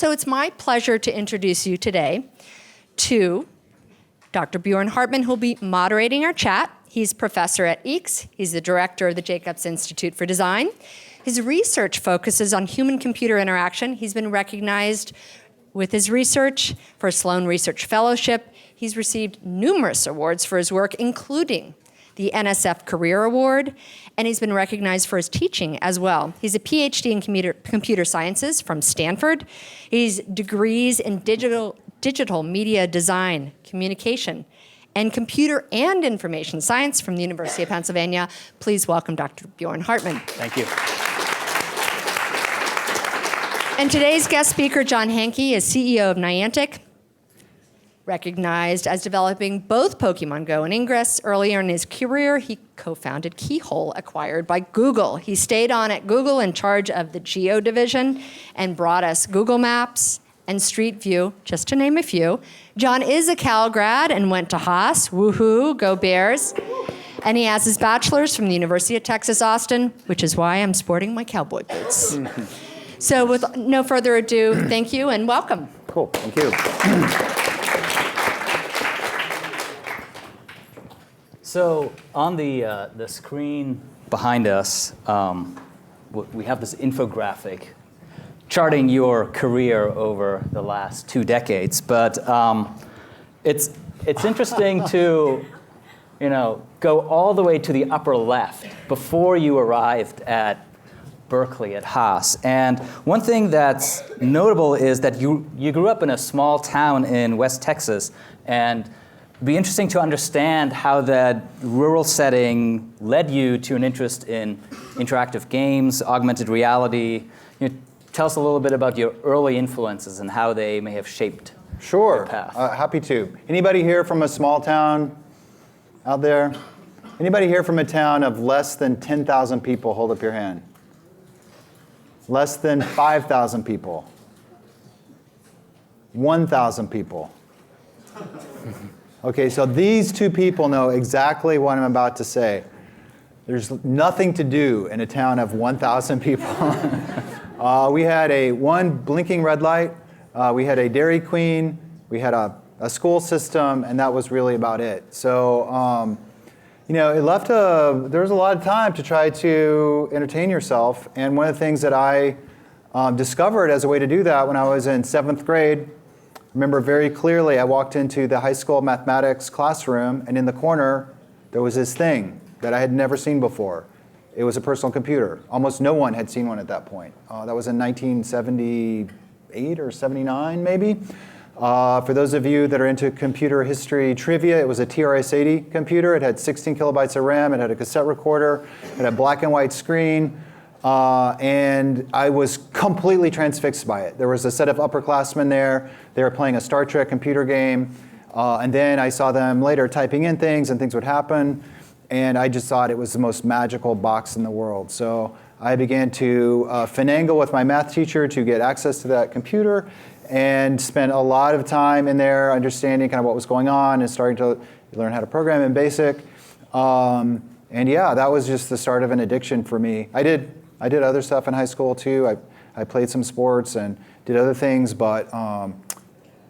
So it's my pleasure to introduce you today to Dr. Bjorn Hartman, who will be moderating our chat. He's professor at EECS. He's the director of the Jacobs Institute for Design. His research focuses on human-computer interaction. He's been recognized with his research for a Sloan Research Fellowship. He's received numerous awards for his work, including the NSF Career Award, and he's been recognized for his teaching as well. He's a PhD in computer sciences from Stanford. He's degrees in digital media design, communication, and computer and information science from the University of Pennsylvania. Please welcome Dr. Bjorn Hartman. Thank you. And today's guest speaker, John Hanke, is CEO of Niantic, recognized as developing both Pokemon Go and Ingress. Earlier in his career, he co-founded Keyhole, acquired by Google. He stayed on at Google in charge of the Geo division and brought us Google Maps and Street View, just to name a few. John is a Cal grad and went to Haas. Woohoo, go Bears. And he has his bachelor's from the University of Texas, Austin, which is why I'm sporting my cowboy boots. So with no further ado, thank you and welcome. Cool, thank you. So on the screen behind us, we have this infographic charting your career over the last 2 decades. But it's interesting to go all the way to the upper left before you arrived at Berkeley at Haas. And one thing that's notable is that you grew up in a small town in West Texas, and it'd be interesting to understand how that rural setting led you to an interest in interactive games, augmented reality. Tell us a little bit about your early influences and how they may have shaped your path. Happy to. Anybody here from a small town out there? Anybody here from a town of less than 10,000 people? Hold up your hand. Less than 5,000 people. 1,000 people. Okay, so these two people know exactly what I'm about to say. There's nothing to do in a town of 1,000 people. We had one blinking red light, we had a Dairy Queen, we had a school system, and that was really about it. So, it left there was a lot of time to try to entertain yourself, and one of the things that I discovered as a way to do that when I was in 7th grade, I remember very clearly I walked into the high school mathematics classroom, and in the corner there was this thing that I had never seen before. It was a personal computer. Almost no one had seen one at that point. That was in 1978 or 79, maybe. For those of you that are into computer history trivia, it was a TRS-80 computer. It had 16 kilobytes of RAM. It had a cassette recorder. It had a black and white screen. And I was completely transfixed by it. There was a set of upperclassmen there. They were playing a Star Trek computer game. And then I saw them later typing in things, and things would happen. And I just thought it was the most magical box in the world. So I began to finagle with my math teacher to get access to that computer and spent a lot of time in there understanding kind of what was going on and starting to learn how to program in BASIC. And yeah, that was just the start of an addiction for me. I did other stuff in high school too. I played some sports and did other things, but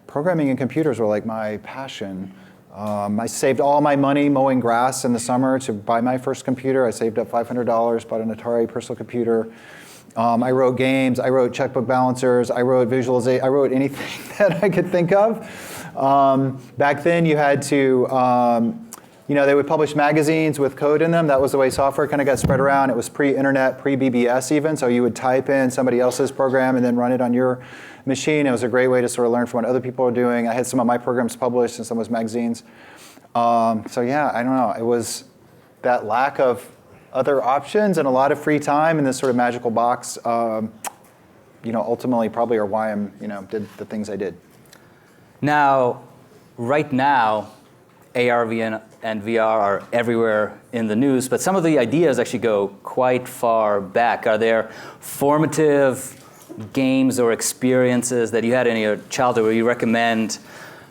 programming and computers were like my passion. I saved all my money mowing grass in the summer to buy my first computer. I saved up $500, bought an Atari personal computer. I wrote games, I wrote checkbook balancers, I wrote visualization, I wrote anything that I could think of. Back then you had to, they would publish magazines with code in them. That was the way software kind of got spread around. It was pre-internet, pre-BBS even, so you would type in somebody else's program and then run it on your machine. It was a great way to sort of learn from what other people are doing. I had some of my programs published in some of those magazines. So yeah, I don't know. It was that lack of other options and a lot of free time in this sort of magical box, ultimately probably are why I'm, did the things I did. Now, right now, AR and VR are everywhere in the news, but some of the ideas actually go quite far back. Are there formative games or experiences that you had in your childhood where you recommend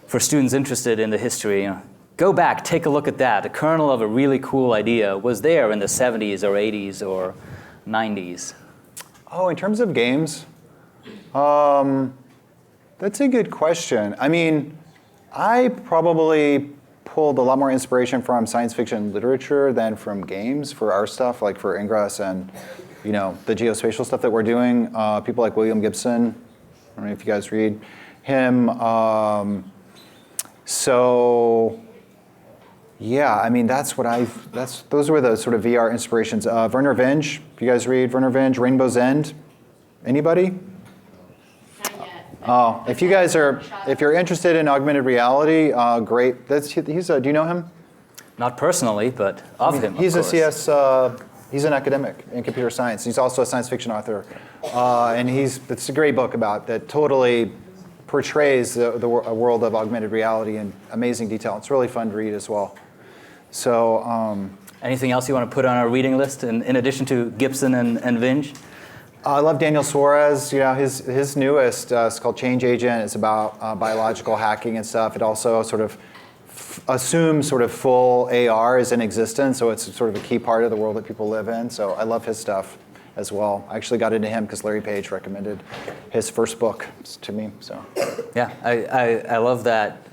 for students interested in the history? Go back, take a look at that. The kernel of a really cool idea was there in the 70s or 80s or 90s. Oh, in terms of games, That's a good question. I mean, I probably pulled a lot more inspiration from science fiction literature than from games for our stuff, like for Ingress and the geospatial stuff that we're doing. People like William Gibson. I don't know if you guys read him. So yeah, I mean those were the sort of VR inspirations. Werner Vinge. If you guys read Werner Vinge, Rainbow's End. Anybody? Not yet. Oh, if you're interested in augmented reality, great. Do you know him? Not personally, but of him. He's of a course. CS. He's an academic in computer science. He's also a science fiction author, and it's a great book that totally portrays a world of augmented reality in amazing detail. It's really fun to read as well. So. Anything else you want to put on our reading list in addition to Gibson and Vinge? I love Daniel Suarez. His newest is called Change Agent. It's about biological hacking and stuff. It also sort of assumes sort of full AR is in existence, so it's sort of a key part of the world that people live in. So I love his stuff as well. I actually got into him because Larry Page recommended his first book to me. So yeah, I love that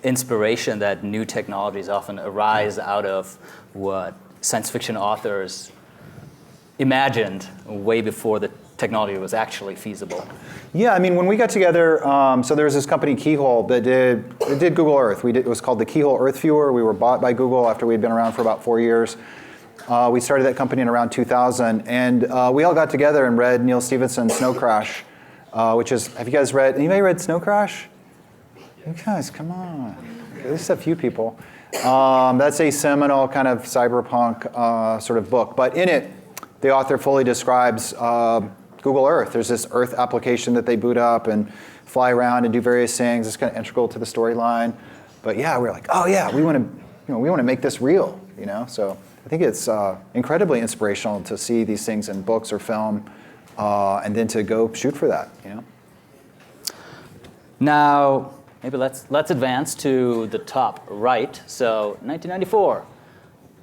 inspiration that new technologies often arise out of what science fiction authors imagined way before the technology was actually feasible. Yeah, I mean, when we got together, so there was this company, Keyhole, that did Google Earth. It was called the Keyhole Earth Viewer. We were bought by Google after we'd been around for about 4 years. We started that company in around 2000, and we all got together and read Neal Stephenson's Snow Crash, which is, have you guys read, anybody read Snow Crash? You guys, come on. At least a few people. That's a seminal kind of cyberpunk sort of book, but in it, the author fully describes Google Earth. There's this Earth application that they boot up and fly around and do various things. It's kind of integral to the storyline. But yeah, we're like, oh yeah, we want to make this real, So I think it's incredibly inspirational to see these things in books or film, and then to go shoot for that, Now, maybe let's advance to the top right. So 1994,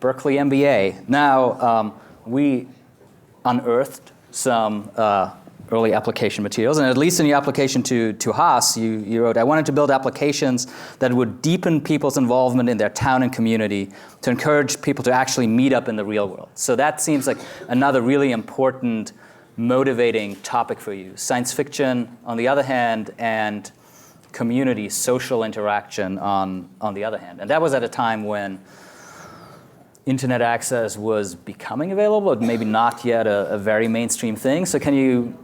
Berkeley MBA. Now, we unearthed some early application materials, and at least in the application to Haas, you wrote, I wanted to build applications that would deepen people's involvement in their town and community to encourage people to actually meet up in the real world. So that seems like another really important, motivating topic for you. Science fiction, on the other hand, and community, social interaction on the other hand. And that was at a time when internet access was becoming available, but maybe not yet a very mainstream thing. So can you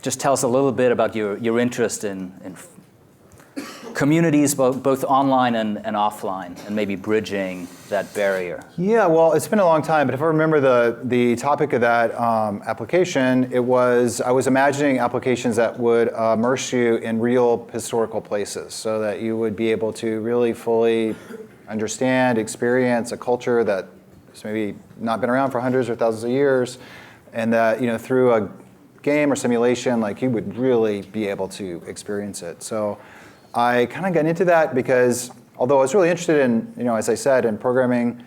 just tell us a little bit about your interest in communities, both online and offline, and maybe bridging that barrier? Yeah, well, it's been a long time, but if I remember the topic of that application, I was imagining applications that would immerse you in real historical places so that you would be able to really fully understand, experience a culture that has maybe not been around for hundreds or thousands of years, and that through a game or simulation, like you would really be able to experience it. So I kind of got into that because although I was really interested in, as I said, in programming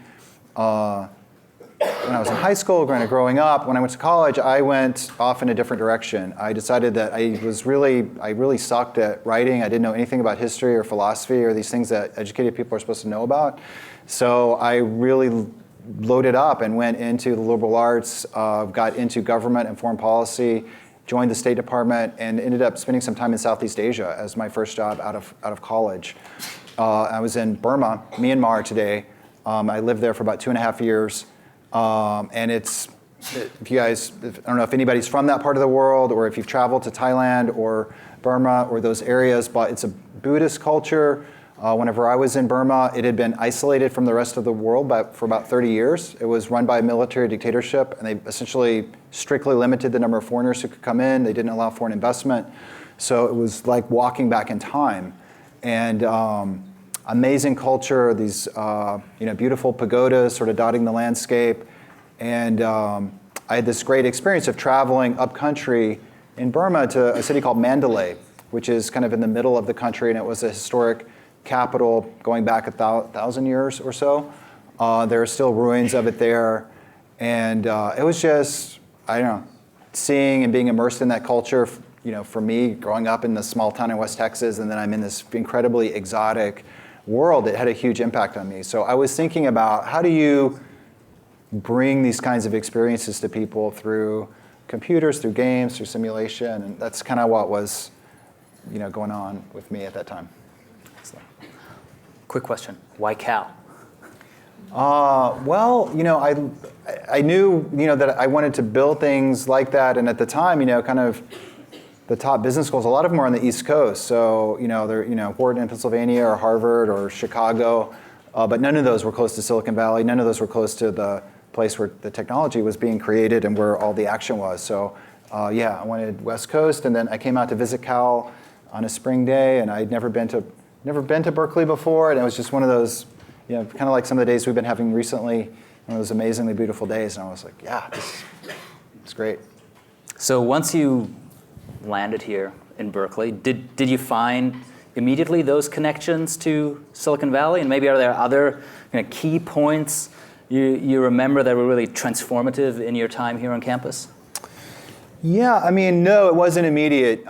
when I was in high school, growing up, when I went to college, I went off in a different direction. I decided that I really sucked at writing. I didn't know anything about history or philosophy or these things that educated people are supposed to know about. So I really loaded up and went into the liberal arts, got into government and foreign policy, joined the State Department, and ended up spending some time in Southeast Asia as my first job out of college. I was in Burma, Myanmar today. I lived there for about 2.5 years. And I don't know if anybody's from that part of the world or if you've traveled to Thailand or Burma or those areas, but it's a Buddhist culture. Whenever I was in Burma, it had been isolated from the rest of the world for about 30 years. It was run by a military dictatorship, and they essentially strictly limited the number of foreigners who could come in. They didn't allow foreign investment. So it was like walking back in time. And amazing culture, these beautiful pagodas sort of dotting the landscape. And I had this great experience of traveling up country in Burma to a city called Mandalay, which is kind of in the middle of the country, and it was a historic capital going back 1,000 years or so. There are still ruins of it there. And it was just, seeing and being immersed in that culture for me, growing up in the small town in West Texas, and then I'm in this incredibly exotic world, it had a huge impact on me. So I was thinking about how do you bring these kinds of experiences to people through computers, through games, through simulation, and that's kind of what was, going on with me at that time. Excellent. Quick question: why Cal? Well, I knew, that I wanted to build things like that, and at the time, kind of the top business schools, a lot of them were on the East Coast. So, they're, Wharton in Pennsylvania or Harvard or Chicago, but none of those were close to Silicon Valley. None of those were close to the place where the technology was being created and where all the action was. So, I wanted West Coast, and then I came out to visit Cal on a spring day, and I'd never been to Berkeley before, and it was just one of those, kind of like some of the days we've been having recently, one of those amazingly beautiful days, and I was like, yeah, it's great. So once you landed here in Berkeley, did you find immediately those connections to Silicon Valley? And maybe are there other key points you remember that were really transformative in your time here on campus? Yeah, no, it wasn't immediate.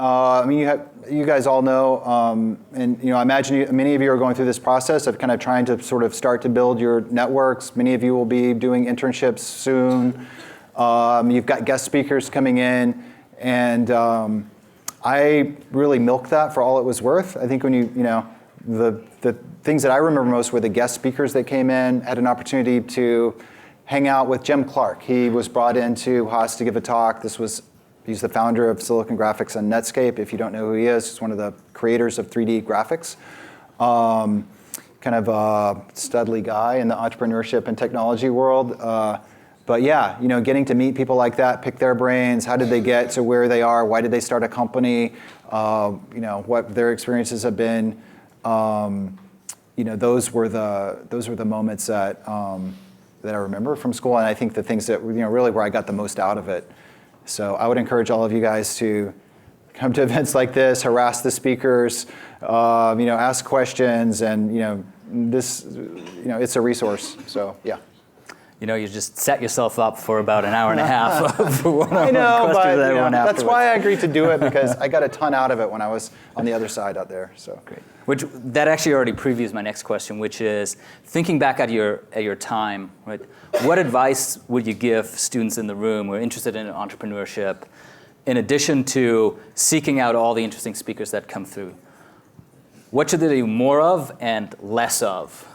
You guys all know, and I imagine many of you are going through this process of kind of trying to sort of start to build your networks. Many of you will be doing internships soon. You've got guest speakers coming in, and I really milked that for all it was worth. I think when the things that I remember most were the guest speakers that came in, had an opportunity to hang out with Jim Clark. He was brought into Haas to give a talk. He's the founder of Silicon Graphics and Netscape. If you don't know who he is, he's one of the creators of 3D graphics. Kind of a studly guy in the entrepreneurship and technology world. But yeah, getting to meet people like that, pick their brains. How did they get to where they are? Why did they start a company? What their experiences have been. Those were the moments that I remember from school, and I think the things that really where I got the most out of it. So I would encourage all of you guys to come to events like this, harass the speakers, ask questions, and it's a resource. So yeah. You just set yourself up for about an hour and a half for one-on-one I know, questions but that's afterwards. why I agreed to do it, because I got a ton out of it when I was on the other side out there. So Great. Which that actually already previews my next question, which is thinking back at your time, right? What advice would you give students in the room who are interested in entrepreneurship, in addition to seeking out all the interesting speakers that come through? What should they do more of and less of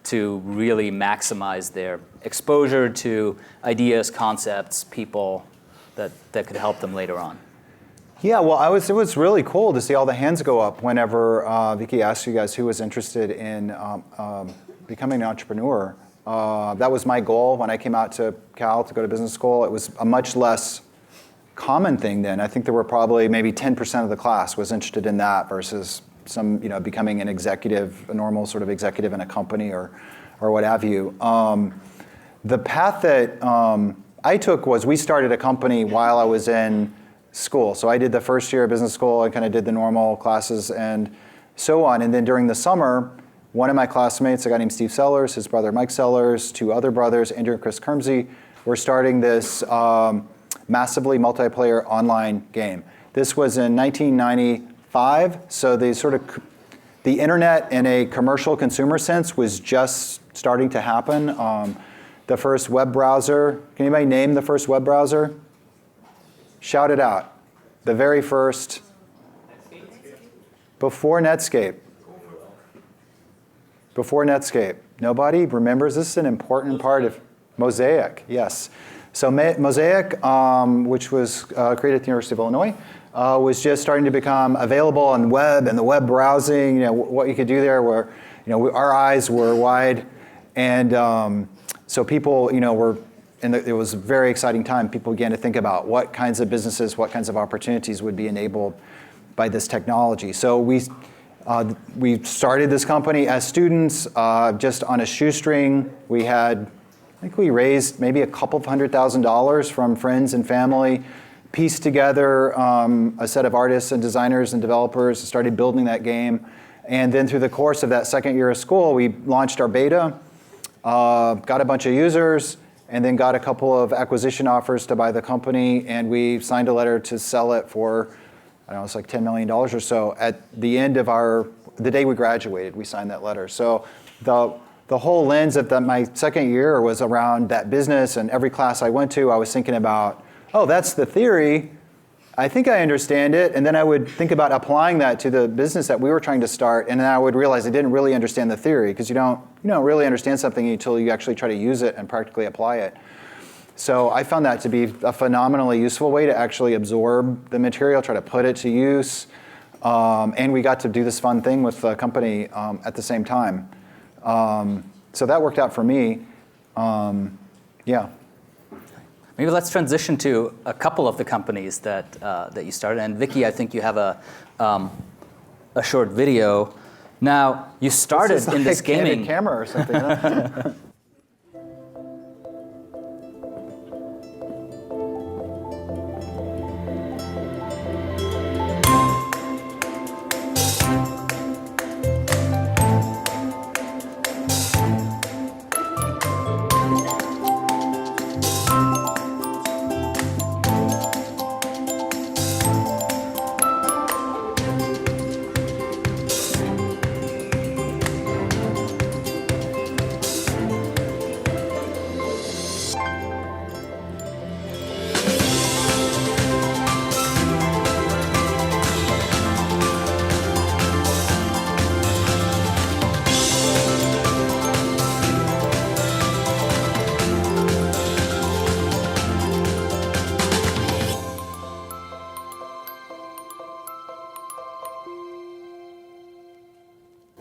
to really maximize their exposure to ideas, concepts, people that could help them later on? Yeah, well, it was really cool to see all the hands go up whenever Vicky asked you guys who was interested in becoming an entrepreneur. That was my goal when I came out to Cal to go to business school. It was a much less common thing then. I think there were probably maybe 10% of the class was interested in that versus some, becoming an executive, a normal sort of executive in a company or what have you. The path that I took was we started a company while I was in school. So I did the first year of business school. I kind of did the normal classes and so on. And then during the summer, one of my classmates, a guy named Steve Sellers, his brother Mike Sellers, two other brothers, Andrew and Chris Kermsey, were starting this massively multiplayer online game. This was in 1995. So the internet in a commercial consumer sense was just starting to happen. The first web browser, can anybody name the first web browser? Shout it out. The very first. Before Netscape. Before Netscape. Nobody remembers? This is an important part of Mosaic, yes. So Mosaic, which was created at the University of Illinois, was just starting to become available on the web and the web browsing, what you could do there where, our eyes were wide. And so people, were, and it was a very exciting time. People began to think about what kinds of businesses, what kinds of opportunities would be enabled by this technology. So we started this company as students, just on a shoestring. We raised maybe a couple of $100,000 from friends and family, pieced together a set of artists and designers and developers, started building that game. And then through the course of that second year of school, we launched our beta, got a bunch of users, and then got a couple of acquisition offers to buy the company, and we signed a letter to sell it for I don't know, it's like $10 million or so. At the end of the day we graduated, we signed that letter. So the whole lens of my second year was around that business, and every class I went to, I was thinking about, oh, that's the theory. I think I understand it, and then I would think about applying that to the business that we were trying to start, and then I would realize I didn't really understand the theory, because you don't really understand something until you actually try to use it and practically apply it. So I found that to be a phenomenally useful way to actually absorb the material, try to put it to use, and we got to do this fun thing with the company at the same time. So that worked out for me. Yeah. Maybe let's transition to a couple of the companies that you started. And Vicki, I think you have a short video. Now, you started in this gaming camera or something. Huh?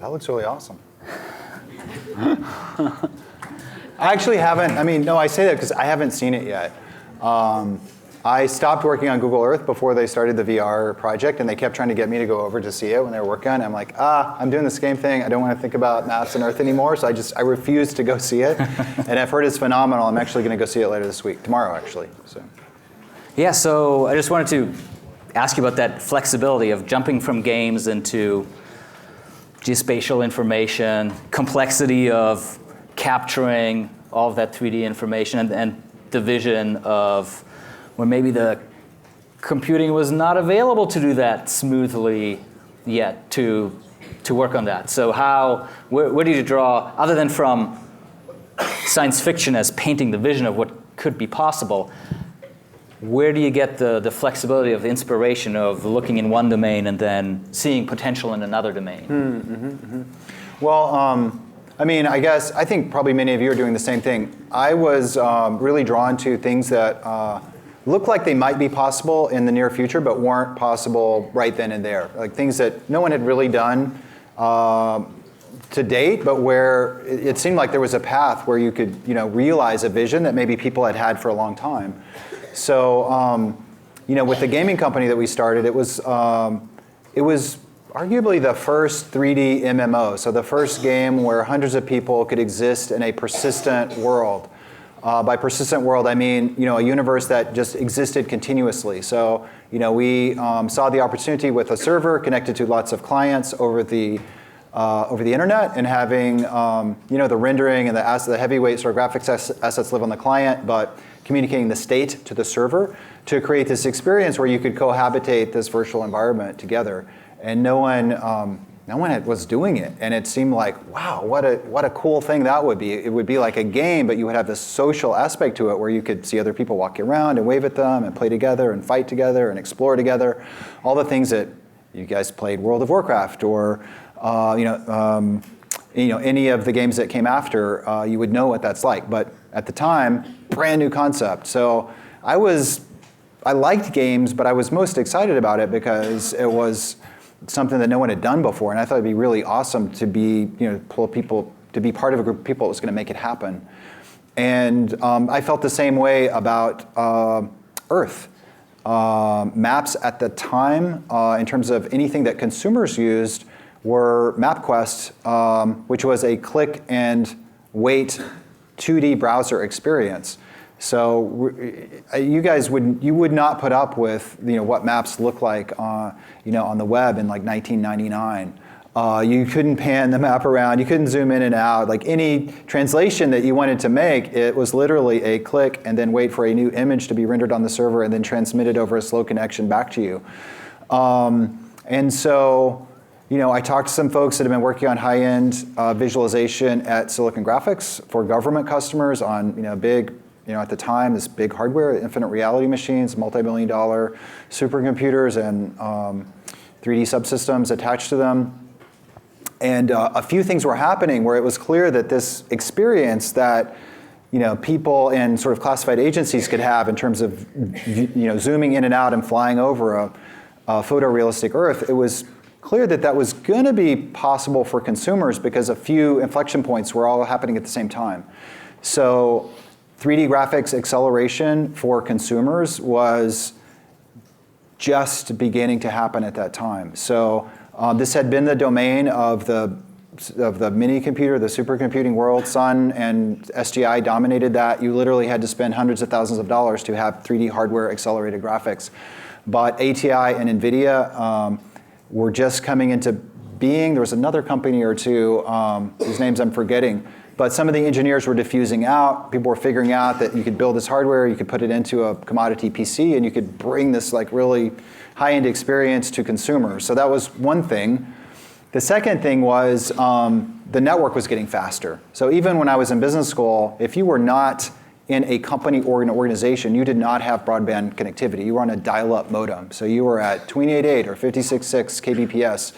That looks really awesome. I actually haven't, I say that because I haven't seen it yet. I stopped working on Google Earth before they started the VR project, and they kept trying to get me to go over to see it when they were working on it. I'm like, I'm doing this game thing. I don't want to think about maps and Earth anymore, so I refused to go see it. And I've heard it's phenomenal. I'm actually going to go see it later this week, tomorrow actually. So. Yeah, so I just wanted to ask you about that flexibility of jumping from games into geospatial information, complexity of capturing all of that 3D information, and the vision of when maybe the computing was not available to do that smoothly yet to work on that. So where do you draw, other than from science fiction as painting the vision of what could be possible, where do you get the flexibility of inspiration of looking in one domain and then seeing potential in another domain? Well, I think probably many of you are doing the same thing. I was really drawn to things that look like they might be possible in the near future, but weren't possible right then and there. Like things that no one had really done to date, but where it seemed like there was a path where you could, realize a vision that maybe people had had for a long time. So, with the gaming company that we started, it was arguably the first 3D MMO. So the first game where hundreds of people could exist in a persistent world. By persistent world, I mean, a universe that just existed continuously. So, we saw the opportunity with a server connected to lots of clients over the internet, and having, the rendering and the heavyweight sort of graphics assets live on the client, but communicating the state to the server to create this experience where you could cohabitate this virtual environment together. And no one was doing it, and it seemed like, wow, what a cool thing that would be. It would be like a game, but you would have this social aspect to it where you could see other people walking around and wave at them and play together and fight together and explore together. All the things that you guys played World of Warcraft or any of the games that came after, you would know what that's like. But at the time, brand new concept. So I liked games, but I was most excited about it because it was something that no one had done before, and I thought it'd be really awesome to be, pull people to be part of a group of people that was going to make it happen. And I felt the same way about Earth. Maps at the time, in terms of anything that consumers used, were MapQuest, which was a click and wait 2D browser experience. So you guys would not put up with what maps look like on the web in like 1999. You couldn't pan the map around. You couldn't zoom in and out. Like any translation that you wanted to make, it was literally a click and then wait for a new image to be rendered on the server and then transmitted over a slow connection back to you. And so, I talked to some folks that have been working on high-end visualization at Silicon Graphics for government customers on, big, at the time, this big hardware, infinite reality machines, multi-million-dollar supercomputers and 3D subsystems attached to them. And a few things were happening where it was clear that this experience that people in sort of classified agencies could have in terms of zooming in and out and flying over a photorealistic Earth, it was clear that that was going to be possible for consumers because a few inflection points were all happening at the same time. So 3D graphics acceleration for consumers was just beginning to happen at that time. So this had been the domain of the mini computer, the supercomputing world. Sun and SGI dominated that. You literally had to spend hundreds of thousands of dollars to have 3D hardware accelerated graphics. But ATI and NVIDIA were just coming into being. There was another company or two whose names I'm forgetting. But some of the engineers were diffusing out. People were figuring out that you could build this hardware, you could put it into a commodity PC, and you could bring this like really high-end experience to consumers. So that was one thing. The second thing was the network was getting faster. So even when I was in business school, if you were not in a company or an organization, you did not have broadband connectivity. You were on a dial-up modem. So you were at 28.8 or 56.6 kbps.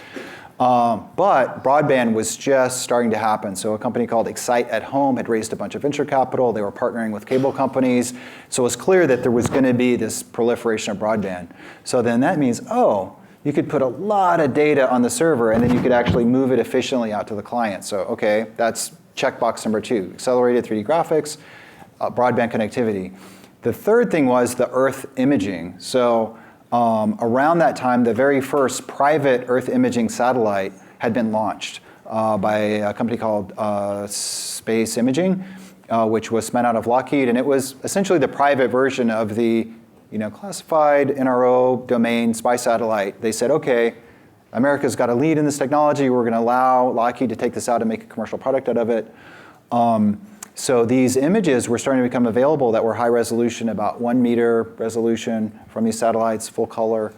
But broadband was just starting to happen. So a company called Excite at Home had raised a bunch of venture capital. They were partnering with cable companies. So it was clear that there was going to be this proliferation of broadband. So then that means, you could put a lot of data on the server, and then you could actually move it efficiently out to the client. So okay, that's checkbox number 2, accelerated 3D graphics, broadband connectivity. The third thing was the Earth imaging. So around that time, the very first private Earth imaging satellite had been launched by a company called Space Imaging, which was spun out of Lockheed, and it was essentially the private version of the classified NRO domain spy satellite. They said, okay, America's got a lead in this technology. We're going to allow Lockheed to take this out and make a commercial product out of it. So these images were starting to become available that were high resolution, about 1 meter resolution from these satellites, full color.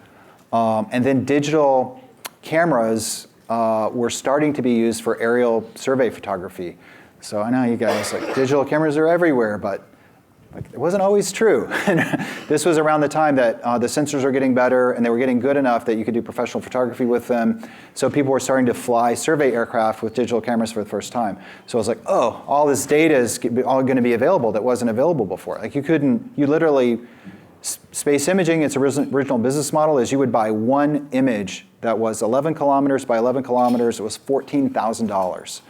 And then digital cameras were starting to be used for aerial survey photography. So I know you guys, digital cameras are everywhere, but it wasn't always true. This was around the time that the sensors were getting better and they were getting good enough that you could do professional photography with them. So people were starting to fly survey aircraft with digital cameras for the first time. So I was like, all this data is all going to be available that wasn't available before. Like you literally, space imaging, its original business model is you would buy one image that was 11 kilometers by 11 kilometers. It was $14,000.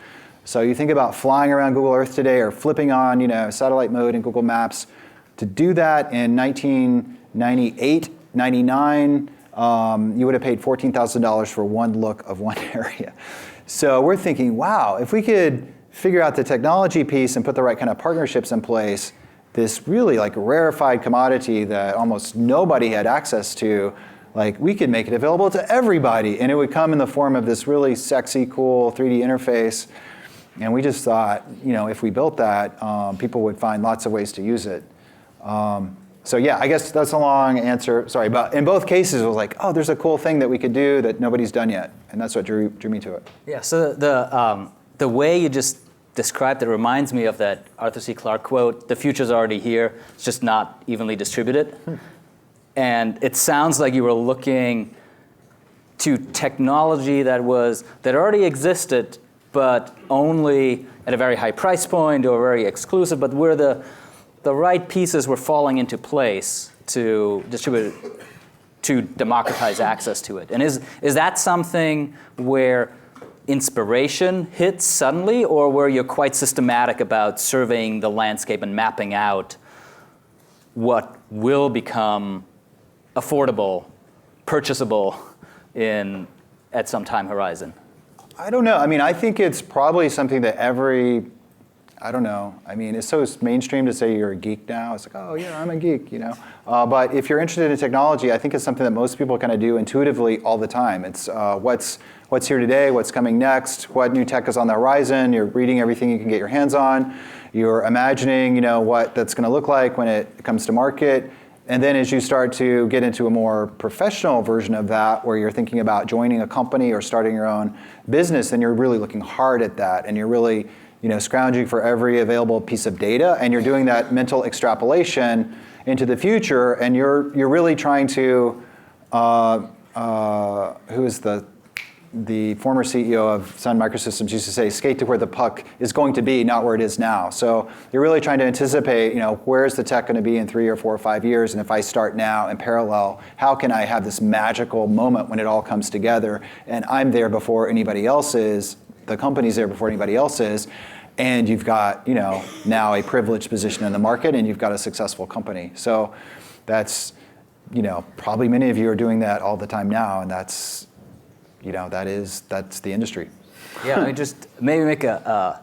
So you think about flying around Google Earth today or flipping on, satellite mode in Google Maps. To do that in 1998, 99, you would have paid $14,000 for one look of one area. So we're thinking, wow, if we could figure out the technology piece and put the right kind of partnerships in place, this really rarefied commodity that almost nobody had access to, we could make it available to everybody. And it would come in the form of this really sexy, cool 3D interface. And we just thought, if we built that, people would find lots of ways to use it. So yeah, I guess that's a long answer. Sorry, but in both cases, it was like, there's a cool thing that we could do that nobody's done yet, and that's what drew me to it. Yeah. So the way you just described it reminds me of that Arthur C. Clarke quote: "The future's already here. It's just not evenly distributed." And it sounds like you were looking to technology that already existed, but only at a very high price point or very exclusive, but where the right pieces were falling into place to distribute it, to democratize access to it. And is that something where inspiration hits suddenly, or where you're quite systematic about surveying the landscape and mapping out what will become affordable, purchasable at some time horizon? I don't know. I think it's probably something that I don't know. It's so mainstream to say you're a geek now. It's like, oh yeah, I'm a geek, But if you're interested in technology, I think it's something that most people kind of do intuitively all the time. It's what's here today, what's coming next, what new tech is on the horizon. You're reading everything you can get your hands on. You're imagining, what that's going to look like when it comes to market. And then as you start to get into a more professional version of that, where you're thinking about joining a company or starting your own business, then you're really looking hard at that, and you're really scrounging for every available piece of data, and you're doing that mental extrapolation into the future, and you're really trying to, who is the former CEO of Sun Microsystems used to say, skate to where the puck is going to be, not where it is now. So you're really trying to anticipate, where's the tech going to be in 3 or 4 or 5 years, and if I start now in parallel, how can I have this magical moment when it all comes together, and I'm there before anybody else is, the company's there before anybody else is, and you've got, now a privileged position in the market, and you've got a successful company. So that's, probably many of you are doing that all the time now, and that's the industry. Yeah, I just maybe make a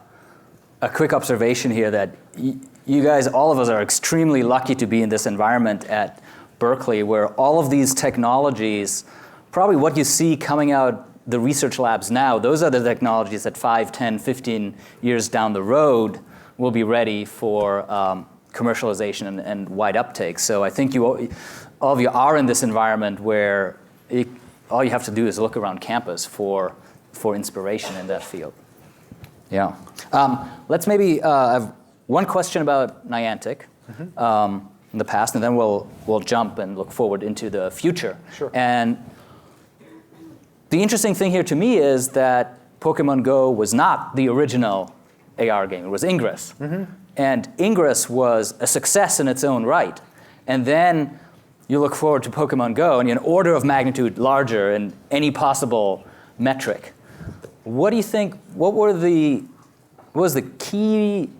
quick observation here that you guys, all of us, are extremely lucky to be in this environment at Berkeley, where all of these technologies, probably what you see coming out the research labs now, those are the technologies that 5, 10, 15 years down the road will be ready for commercialization and wide uptake. So I think all of you are in this environment where all you have to do is look around campus for inspiration in that field. Yeah. Let's maybe have one question about Niantic in the past, and then we'll jump and look forward into the future. Sure. And the interesting thing here to me is that Pokemon Go was not the original AR game. It was Ingress. And Ingress was a success in its own right. And then you look forward to Pokemon Go, and you're an order of magnitude larger in any possible metric. What do you think, what was the key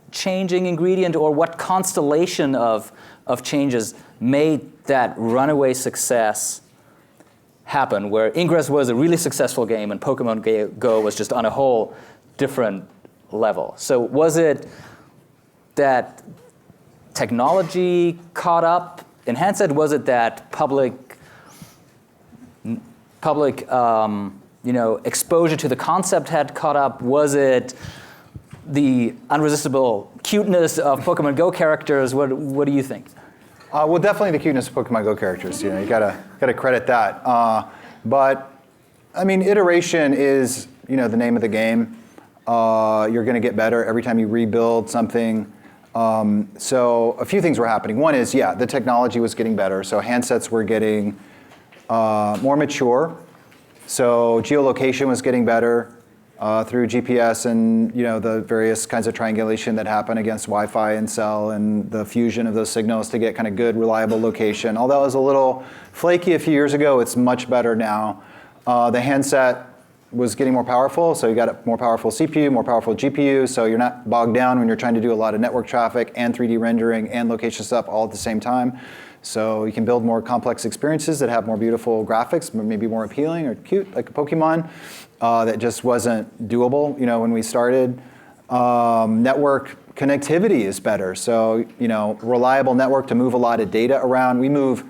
changing ingredient, or what constellation of changes made that runaway success happen, where Ingress was a really successful game and Pokemon Go was just on a whole different level? So was it that technology caught up in handset? Was it that public exposure to the concept had caught up? Was it the unresistible cuteness of Pokemon Go characters? What do you think? Well, definitely the cuteness of Pokemon Go characters. You gotta credit that. But I mean, iteration is the name of the game. You're going to get better every time you rebuild something. So a few things were happening. One is, the technology was getting better. So handsets were getting more mature. So geolocation was getting better through GPS and the various kinds of triangulation that happen against Wi-Fi and cell, and the fusion of those signals to get kind of good, reliable location. Although it was a little flaky a few years ago, it's much better now. The handset was getting more powerful, so you got a more powerful CPU, more powerful GPU, so you're not bogged down when you're trying to do a lot of network traffic and 3D rendering and location stuff all at the same time. So you can build more complex experiences that have more beautiful graphics, maybe more appealing or cute, like a Pokemon, that just wasn't doable, when we started. Network connectivity is better, so reliable network to move a lot of data around. We move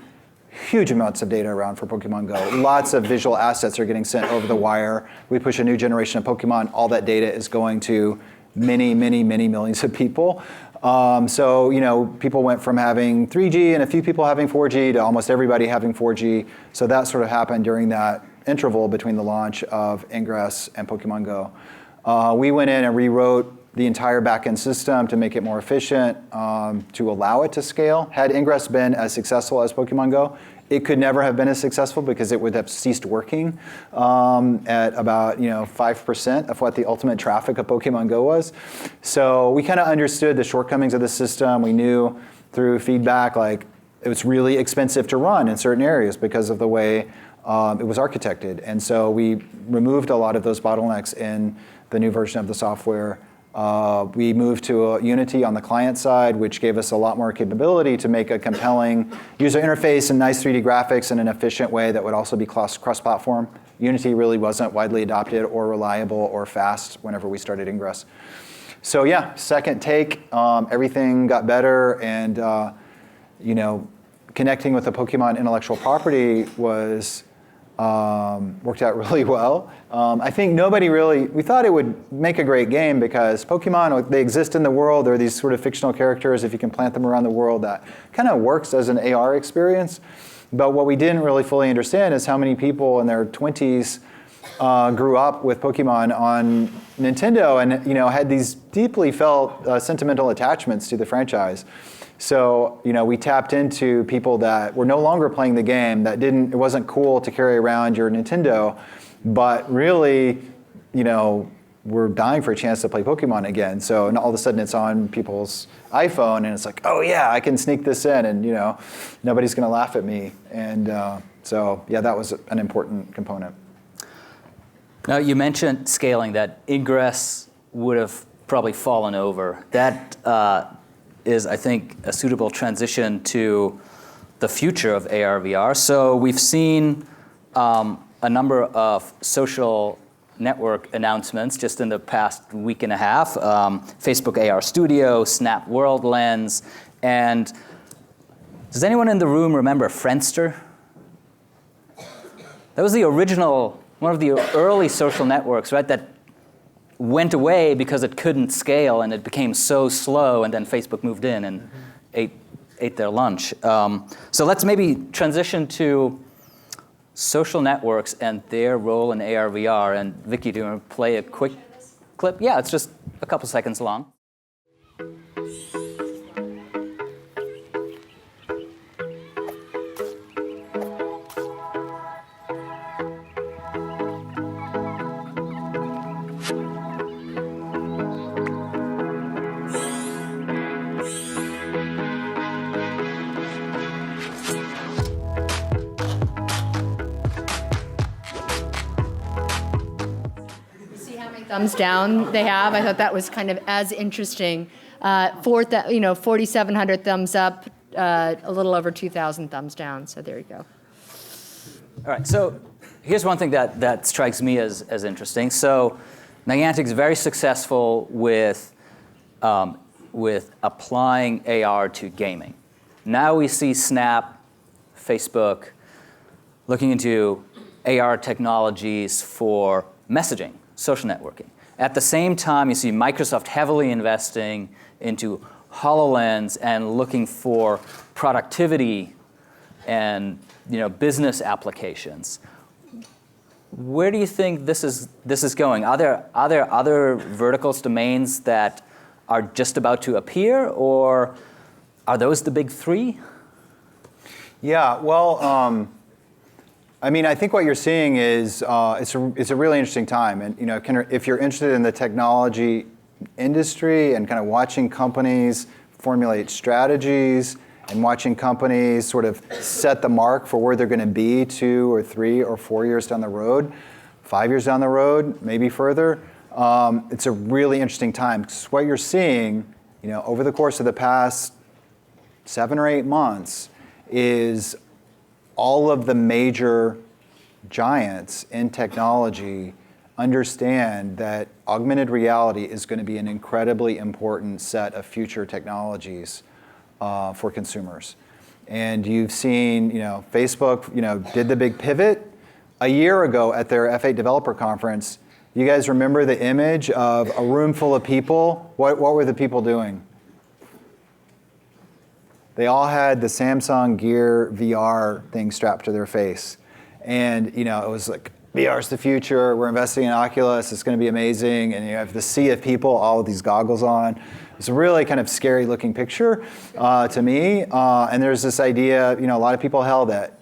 huge amounts of data around for Pokemon Go. Lots of visual assets are getting sent over the wire. We push a new generation of Pokemon, all that data is going to many, many, many millions of people. So people went from having 3G and a few people having 4G to almost everybody having 4G. So that sort of happened during that interval between the launch of Ingress and Pokemon Go. We went in and rewrote the entire backend system to make it more efficient, to allow it to scale. Had Ingress been as successful as Pokemon Go, it could never have been as successful because it would have ceased working at about 5% of what the ultimate traffic of Pokemon Go was. So we kind of understood the shortcomings of the system. We knew through feedback it was really expensive to run in certain areas because of the way it was architected. And so we removed a lot of those bottlenecks in the new version of the software. We moved to Unity on the client side, which gave us a lot more capability to make a compelling user interface and nice 3D graphics in an efficient way that would also be cross-platform. Unity really wasn't widely adopted or reliable or fast whenever we started Ingress. So second take, everything got better, and connecting with the Pokemon intellectual property was Worked out really well. I think we thought it would make a great game because Pokemon, they exist in the world. They're these sort of fictional characters. If you can plant them around the world, that kind of works as an AR experience. But what we didn't really fully understand is how many people in their 20s grew up with Pokemon on Nintendo and had these deeply felt sentimental attachments to the franchise. So we tapped into people that were no longer playing the game, that it wasn't cool to carry around your Nintendo, but really, were dying for a chance to play Pokemon again. So and all of a sudden it's on people's iPhone and it's like, oh yeah, I can sneak this in and nobody's gonna laugh at me. And so yeah, that was an important component. Now you mentioned scaling, that Ingress would have probably fallen over. That is, I think, a suitable transition to the future of AR/VR. So we've seen a number of social network announcements just in the past week and a half. Facebook AR Studio, Snap World Lens, and does anyone in the room remember Friendster? That was the original, one of the early social networks, right? That went away because it couldn't scale and it became so slow, and then Facebook moved in and ate their lunch. So let's maybe transition to social networks and their role in AR/VR. And Vicky, do you want to play a quick clip? Yeah, it's just a couple seconds long. Thumbs down they have. I thought that was kind of as interesting. 4,700 thumbs up, a little over 2,000 thumbs down. So there you go. All right, so here's one thing that strikes me as interesting. So Niantic is very successful with applying AR to gaming. Now we see Snap, Facebook looking into AR technologies for messaging, social networking. At the same time, you see Microsoft heavily investing into HoloLens and looking for productivity and business applications. Where do you think this is going? Are there other verticals, domains that are just about to appear, or are those the big three? Yeah, well, I think what you're seeing is it's a really interesting time, and if you're interested in the technology industry and kind of watching companies formulate strategies and watching companies sort of set the mark for where they're going to be 2 or 3 or 4 years down the road, 5 years down the road, maybe further, it's a really interesting time. Because what you're seeing, over the course of the past 7 or 8 months is all of the major giants in technology understand that augmented reality is going to be an incredibly important set of future technologies for consumers. And you've seen, Facebook, did the big pivot. A year ago at their F8 developer conference, you guys remember the image of a room full of people? What were the people doing? They all had the Samsung Gear VR thing strapped to their face. And it was like, VR's the future, we're investing in Oculus, it's going to be amazing. And you have the sea of people, all with these goggles on. It's a really kind of scary looking picture to me. And there's this idea, a lot of people held that,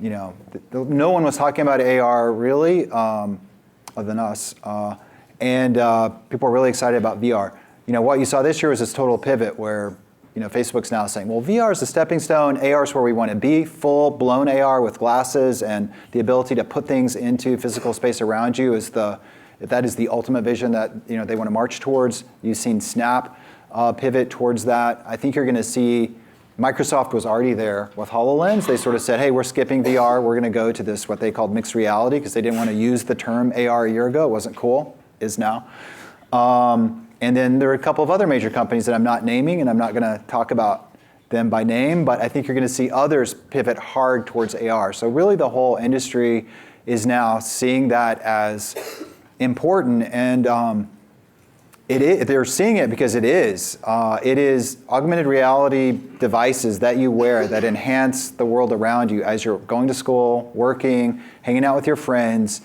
no one was talking about AR really, other than us. And people are really excited about VR. What you saw this year was this total pivot where Facebook's now saying, well, VR is a stepping stone, AR is where we want to be, full-blown AR with glasses and the ability to put things into physical space around you that is the ultimate vision that they want to march towards. You've seen Snap pivot towards that. I think you're going to see, Microsoft was already there with HoloLens. They sort of said, hey, we're skipping VR, we're going to go to this, what they called mixed reality, because they didn't want to use the term AR a year ago. It wasn't cool, is now. And then there are a couple of other major companies that I'm not naming and I'm not going to talk about them by name, but I think you're going to see others pivot hard towards AR. So really the whole industry is now seeing that as important, and they're seeing it because it is. It is augmented reality devices that you wear that enhance the world around you as you're going to school, working, hanging out with your friends.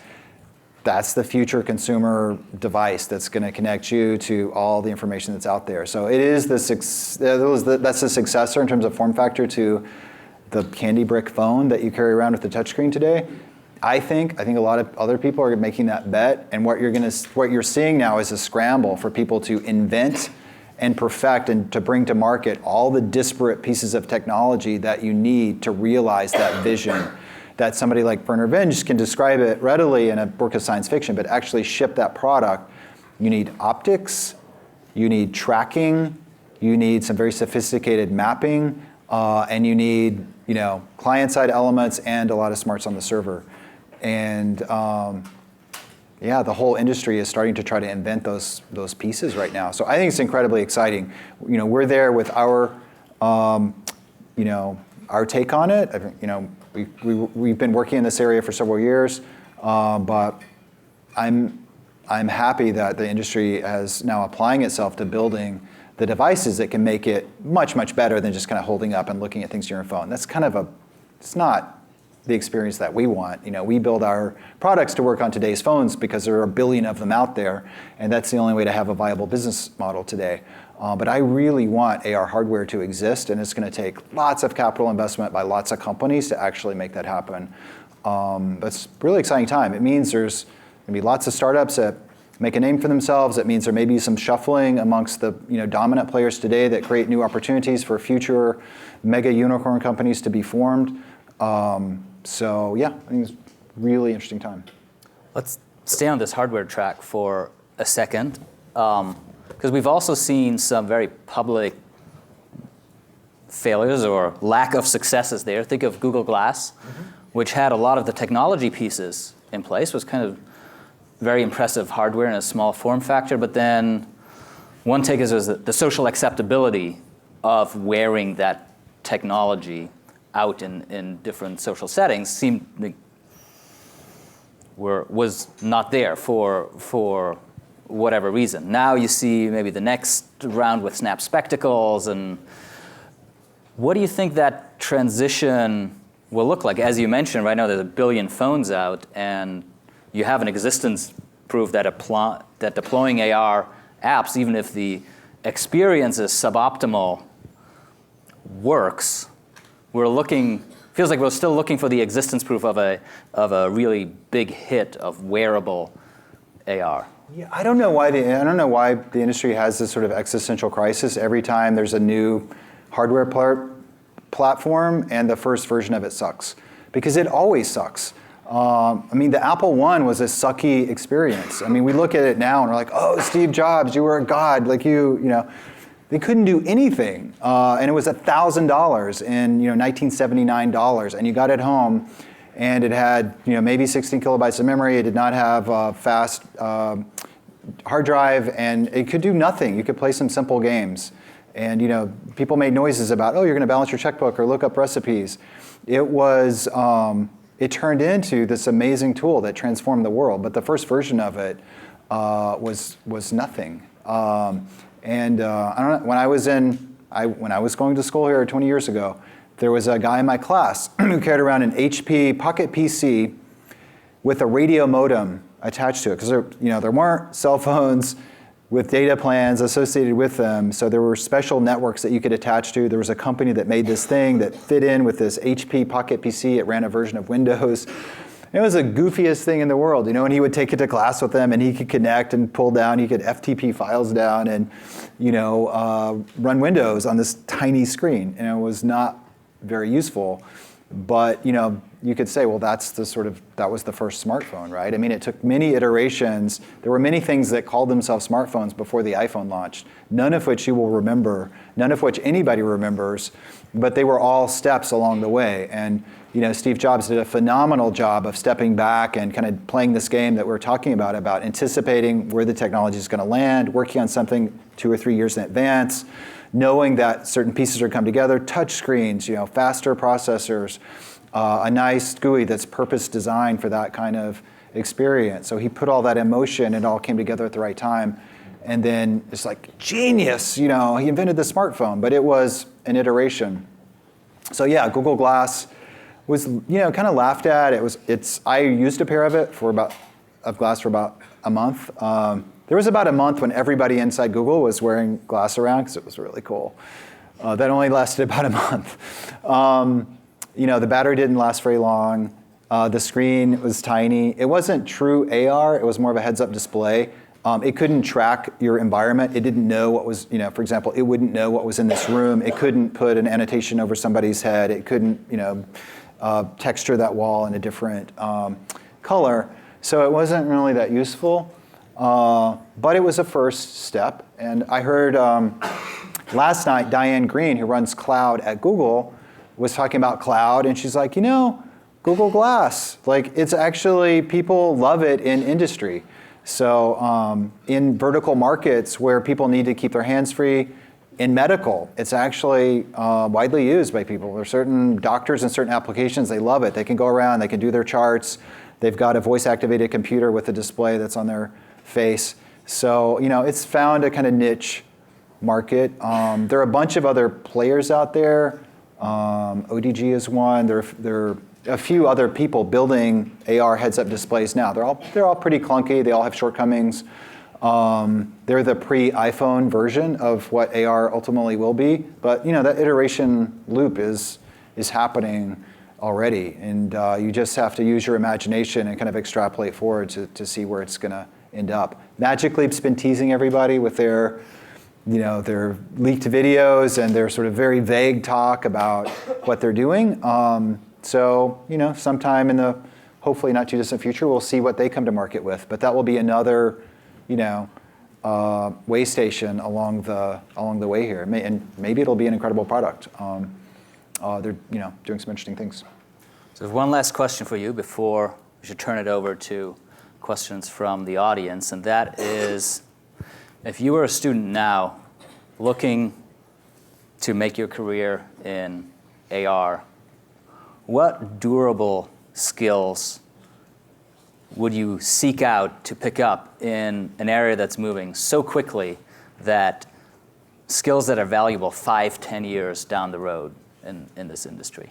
That's the future consumer device that's going to connect you to all the information that's out there. So it is that's the successor in terms of form factor to the candy brick phone that you carry around with the touchscreen today. I think a lot of other people are making that bet, and what you're seeing now is a scramble for people to invent and perfect and to bring to market all the disparate pieces of technology that you need to realize that vision. That somebody like Vernor Vinge can describe it readily in a work of science fiction, but actually ship that product. You need optics, you need tracking, you need some very sophisticated mapping, and you need client-side elements and a lot of smarts on the server. And the whole industry is starting to try to invent those pieces right now. So I think it's incredibly exciting. We're there with our take on it. We've been working in this area for several years, but I'm happy that the industry is now applying itself to building the devices that can make it much, much better than just kind of holding up and looking at things on your phone. That's kind of it's not the experience that we want. We build our products to work on today's phones because there are a billion of them out there, and that's the only way to have a viable business model today. But I really want AR hardware to exist, and it's going to take lots of capital investment by lots of companies to actually make that happen. That's a really exciting time. It means there's going to be lots of startups that make a name for themselves. It means there may be some shuffling amongst the dominant players today that create new opportunities for future mega unicorn companies to be formed. I think it's a really interesting time. Let's stay on this hardware track for a second, because we've also seen some very public failures or lack of successes there. Think of Google Glass, which had a lot of the technology pieces in place, was kind of very impressive hardware in a small form factor, but then one take is the social acceptability of wearing that technology out in different social settings was not there for whatever reason. Now you see maybe the next round with Snap Spectacles, and what do you think that transition will look like? As you mentioned, right now there's 1 billion phones out, and you have an existence proof that deploying AR apps, even if the experience is suboptimal, works. Feels like we're still looking for the existence proof of a really big hit of wearable AR. Yeah, I don't know why the industry has this sort of existential crisis every time there's a new hardware platform and the first version of it sucks, because it always sucks. The Apple I was a sucky experience. We look at it now and we're like, oh, Steve Jobs, you were a god, They couldn't do anything, and it was $1,000 in 1979 dollars, and you got it home, and it had maybe 16 kilobytes of memory. It did not have a fast hard drive, and it could do nothing. You could play some simple games, and people made noises about, oh, you're going to balance your checkbook or look up recipes. It turned into this amazing tool that transformed the world, but the first version of it was nothing. And I don't know, when I was going to school here 20 years ago, there was a guy in my class who carried around an HP Pocket PC with a radio modem attached to it, because there weren't cell phones with data plans associated with them, so there were special networks that you could attach to. There was a company that made this thing that fit in with this HP Pocket PC. It ran a version of Windows. It was the goofiest thing in the world, and he would take it to class with him, and he could connect and pull down, he could FTP files down and, run Windows on this tiny screen, and it was not very useful. But, you could say, well, that was the first smartphone, right? I mean, it took many iterations. There were many things that called themselves smartphones before the iPhone launched, none of which you will remember, none of which anybody remembers, but they were all steps along the way. And Steve Jobs did a phenomenal job of stepping back and kind of playing this game that we're talking about anticipating where the technology is going to land, working on something 2 or 3 years in advance, knowing that certain pieces are come together, touch screens, faster processors, a nice GUI that's purpose designed for that kind of experience. So he put all that in motion, it all came together at the right time. And then it's like, genius, he invented the smartphone, but it was an iteration. So yeah, Google Glass was, kind of laughed at. I used a pair of Glass for about a month. There was about a month when everybody inside Google was wearing Glass around because it was really cool. That only lasted about a month. The battery didn't last very long. The screen was tiny. It wasn't true AR. It was more of a heads-up display. It couldn't track your environment. It didn't know what was, for example, it wouldn't know what was in this room. It couldn't put an annotation over somebody's head. It couldn't, texture that wall in a different color. So it wasn't really that useful. But it was a first step. And I heard last night, Diane Green, who runs cloud at Google, was talking about cloud, and she's like, Google Glass, it's actually, people love it in industry. So in vertical markets where people need to keep their hands free, in medical, it's actually widely used by people. There are certain doctors and certain applications, they love it. They can go around, they can do their charts. They've got a voice-activated computer with a display that's on their face. So, it's found a kind of niche market. There are a bunch of other players out there. ODG is one. There are a few other people building AR heads-up displays now. They're all pretty clunky. They all have shortcomings. They're the pre-iPhone version of what AR ultimately will be. But that iteration loop is happening already, and you just have to use your imagination and kind of extrapolate forward to see where it's going to end up. Magic Leap's been teasing everybody with their leaked videos and their sort of very vague talk about what they're doing. So, sometime in the hopefully not too distant future, we'll see what they come to market with. But that will be another, way station along the way here. And maybe it'll be an incredible product. They're, doing some interesting things. So one last question for you before we should turn it over to questions from the audience, and that is, if you were a student now looking to make your career in AR, what durable skills would you seek out to pick up in an area that's moving so quickly that skills that are valuable 5, 10 years down the road in this industry?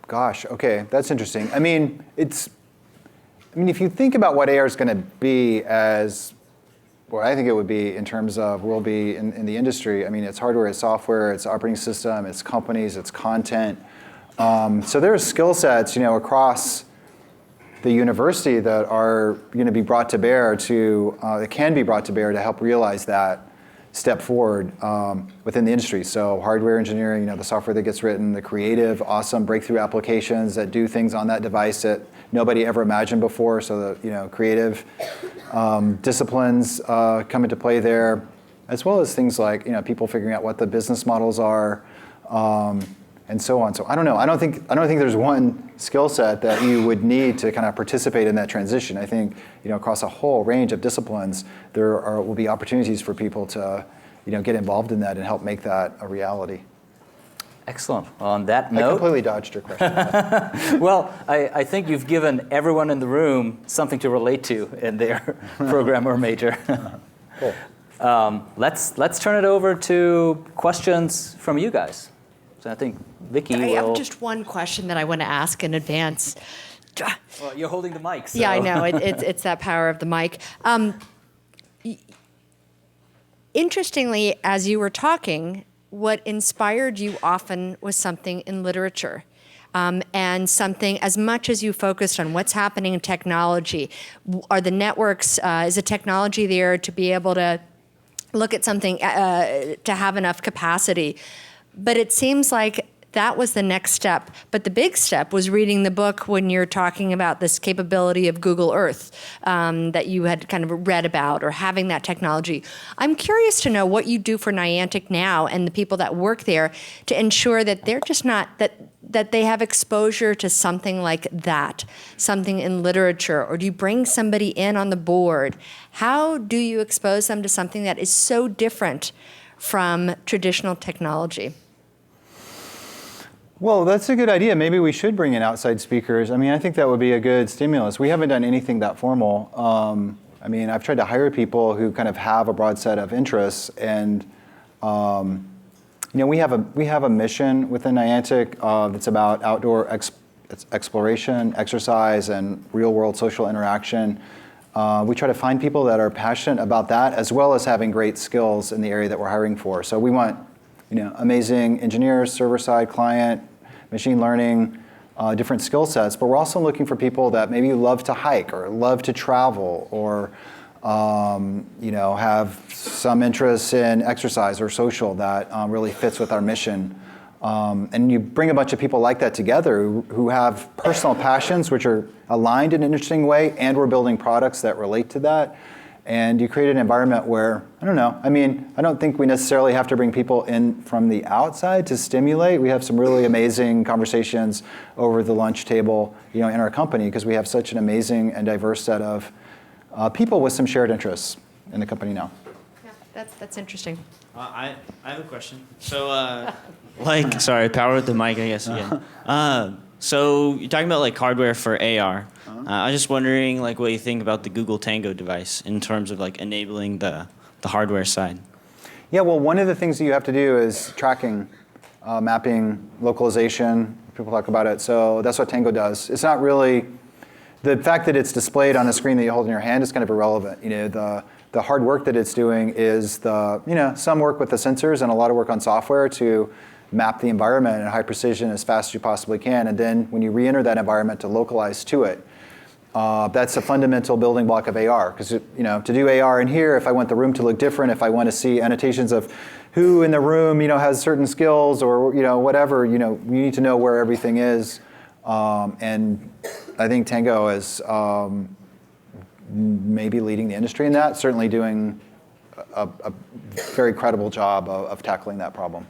Gosh, okay, that's interesting. I mean, if you think about what AR is going to be as, what I think it would be in terms of will be in the industry, it's hardware, it's software, it's operating system, it's companies, it's content. So there's skill sets, across the university that are going to be brought to bear that can be brought to bear to help realize that step forward within the industry. So hardware engineering, the software that gets written, the creative, awesome breakthrough applications that do things on that device that nobody ever imagined before. So the creative disciplines come into play there, as well as things like people figuring out what the business models are, and so on. So I don't know. I don't think there's one skill set that you would need to kind of participate in that transition. I think across a whole range of disciplines, there will be opportunities for people to get involved in that and help make that a reality. Excellent. Well, on that note, I completely dodged your question. Well, I think you've given everyone in the room something to relate to in their program or major. Cool. Let's turn it over to questions from you guys. So I think Vicki will. I have just one question that I want to ask in advance. Well, you're holding the mic. So. Yeah, I know. It's that power of the mic. Interestingly, as you were talking, what inspired you often was something in literature. And something, as much as you focused on what's happening in technology, are the networks, is the technology there to be able to look at something, to have enough capacity? But it seems like that was the next step. But the big step was reading the book when you're talking about this capability of Google Earth that you had kind of read about, or having that technology. I'm curious to know what you do for Niantic now and the people that work there to ensure that they're just not, that they have exposure to something like that, something in literature, or do you bring somebody in on the board? How do you expose them to something that is so different from traditional technology? Well, that's a good idea. Maybe we should bring in outside speakers. I mean, I think that would be a good stimulus. We haven't done anything that formal. I mean, I've tried to hire people who kind of have a broad set of interests, and you know, we have a mission within Niantic that's about outdoor exploration, exercise, and real-world social interaction. We try to find people that are passionate about that, as well as having great skills in the area that we're hiring for. So we want, you know, amazing engineers, server-side, client, machine learning, different skill sets. But we're also looking for people that maybe love to hike or love to travel, or you know, have some interest in exercise or social that really fits with our mission. And you bring a bunch of people like that together who have personal passions which are aligned in an interesting way, and we're building products that relate to that. And you create an environment where, I don't know, I mean, I don't think we necessarily have to bring people in from the outside to stimulate. We have some really amazing conversations over the lunch table, you know, in our company, because we have such an amazing and diverse set of people with some shared interests in the company now. Yeah, that's interesting. I have a question. So, like, sorry, power with the mic, I guess, again. So you're talking about like hardware for AR. I was just wondering like what you think about the Google Tango device in terms of like enabling the hardware side. Yeah, well, one of the things that you have to do is tracking, mapping, localization. People talk about it. So that's what Tango does. It's not really, the fact that it's displayed on a screen that you hold in your hand is kind of irrelevant. You know, the hard work that it's doing is some work with the sensors and a lot of work on software to map the environment at high precision as fast as you possibly can, and then when you re-enter that environment, to localize to it. That's a fundamental building block of AR, because you know, to do AR in here, if I want the room to look different, if I want to see annotations of who in the room, you know, has certain skills, or you know, whatever, you know, you need to know where everything is. And I think Tango is maybe leading the industry in that, certainly doing a very credible job of tackling that problem.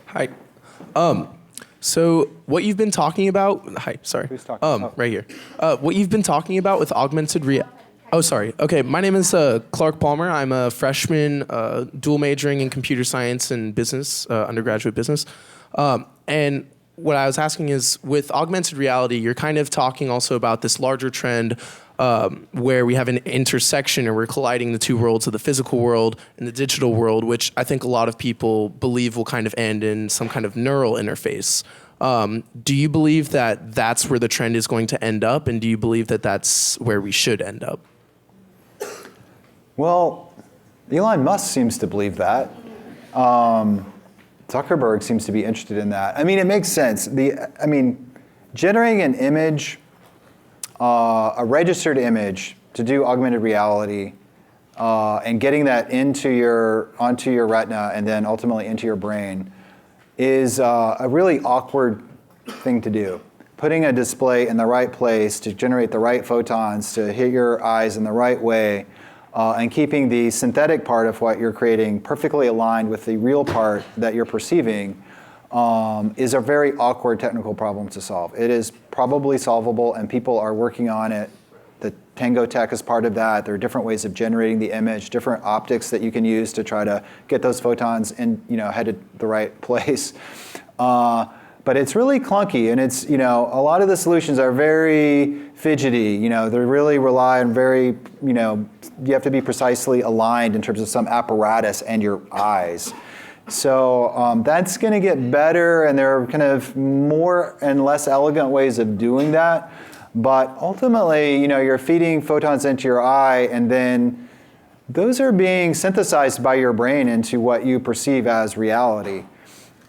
Hi. So what you've been talking about, hi, sorry. Who's talking? Right here. What you've been talking about with augmented reality. Oh, sorry. Okay, my name is Clark Palmer. I'm a freshman, dual majoring in computer science and business, undergraduate business. And what I was asking is, with augmented reality, you're kind of talking also about this larger trend where we have an intersection, or we're colliding the two worlds of the physical world and the digital world, which I think a lot of people believe will kind of end in some kind of neural interface. Do you believe that that's where the trend is going to end up, and do you believe that that's where we should end up? Well, Elon Musk seems to believe that. Zuckerberg seems to be interested in that. I mean, it makes sense. Generating an image, a registered image, to do augmented reality, and getting that onto your retina and then ultimately into your brain is a really awkward thing to do. Putting a display in the right place to generate the right photons to hit your eyes in the right way, and keeping the synthetic part of what you're creating perfectly aligned with the real part that you're perceiving is a very awkward technical problem to solve. It is probably solvable, and people are working on it. The Tango Tech is part of that. There are different ways of generating the image, different optics that you can use to try to get those photons headed the right place. But it's really clunky, and it's, you know, a lot of the solutions are very fidgety. You know, they really rely on very, you know, you have to be precisely aligned in terms of some apparatus and your eyes. So that's going to get better, and there are kind of more and less elegant ways of doing that. But ultimately, you know, you're feeding photons into your eye, and then those are being synthesized by your brain into what you perceive as reality.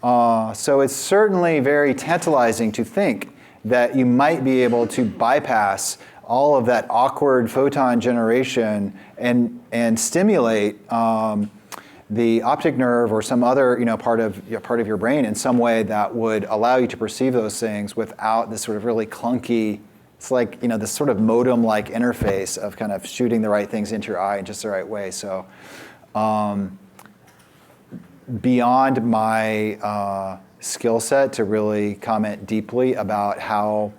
So it's certainly very tantalizing to think that you might be able to bypass all of that awkward photon generation and stimulate the optic nerve or some other part of your brain in some way that would allow you to perceive those things without this sort of really clunky. It's like this sort of modem-like interface of kind of shooting the right things into your eye in just the right way. So beyond my skill set to really comment deeply about how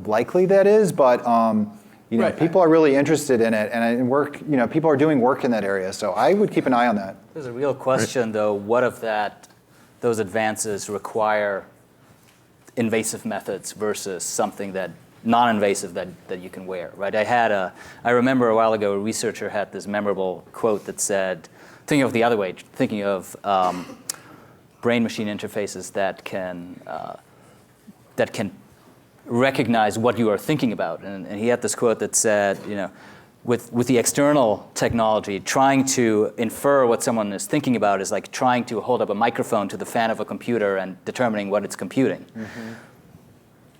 likely that is, but Right. people are really interested in it, and people are doing work in that area. So I would keep an eye on that. There's a real question, though. What if those advances require invasive methods versus something that non-invasive that you can wear, right? I remember a while ago, a researcher had this memorable quote that said, thinking of the other way, thinking of brain-machine interfaces that can recognize what you are thinking about. And he had this quote that said, with the external technology, trying to infer what someone is thinking about is like trying to hold up a microphone to the fan of a computer and determining what it's computing. Mm-hmm.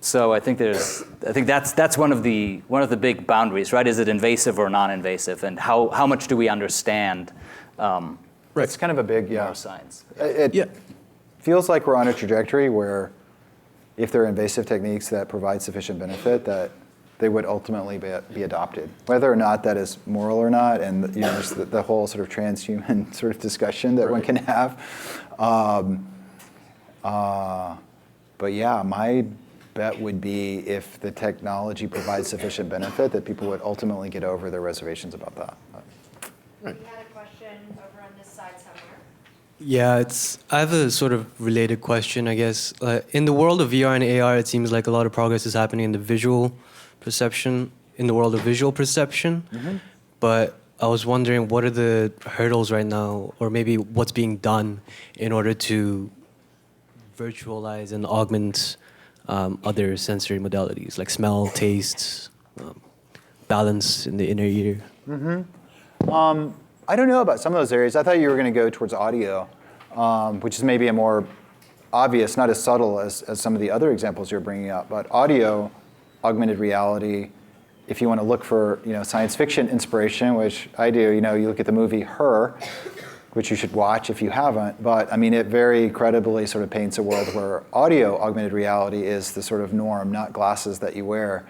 So I think that's one of the big boundaries, right? Is it invasive or non-invasive, and how much do we understand? Right. It's kind of a big neuroscience. It feels like we're on a trajectory where, if there are invasive techniques that provide sufficient benefit, that they would ultimately be adopted, whether or not that is moral or not, and there's the whole sort of transhuman sort of discussion that one can have. But yeah, my bet would be if the technology provides sufficient benefit, that people would ultimately get over their reservations about that. We had a question over on this side somewhere. Yeah, I have a sort of related question, I guess. In the world of VR and AR, it seems like a lot of progress is happening in the visual perception, in the world of visual perception. Mm-hmm. But I was wondering, what are the hurdles right now, or maybe what's being done in order to virtualize and augment other sensory modalities, like smell, taste, balance in the inner ear? Mm-hmm. I don't know about some of those areas. I thought you were going to go towards audio, which is maybe a more obvious, not as subtle as some of the other examples you're bringing up. But audio, augmented reality, if you want to look for science fiction inspiration, which I do, you look at the movie Her, which you should watch if you haven't. But I mean, it very credibly sort of paints a world where audio augmented reality is the sort of norm, not glasses that you wear.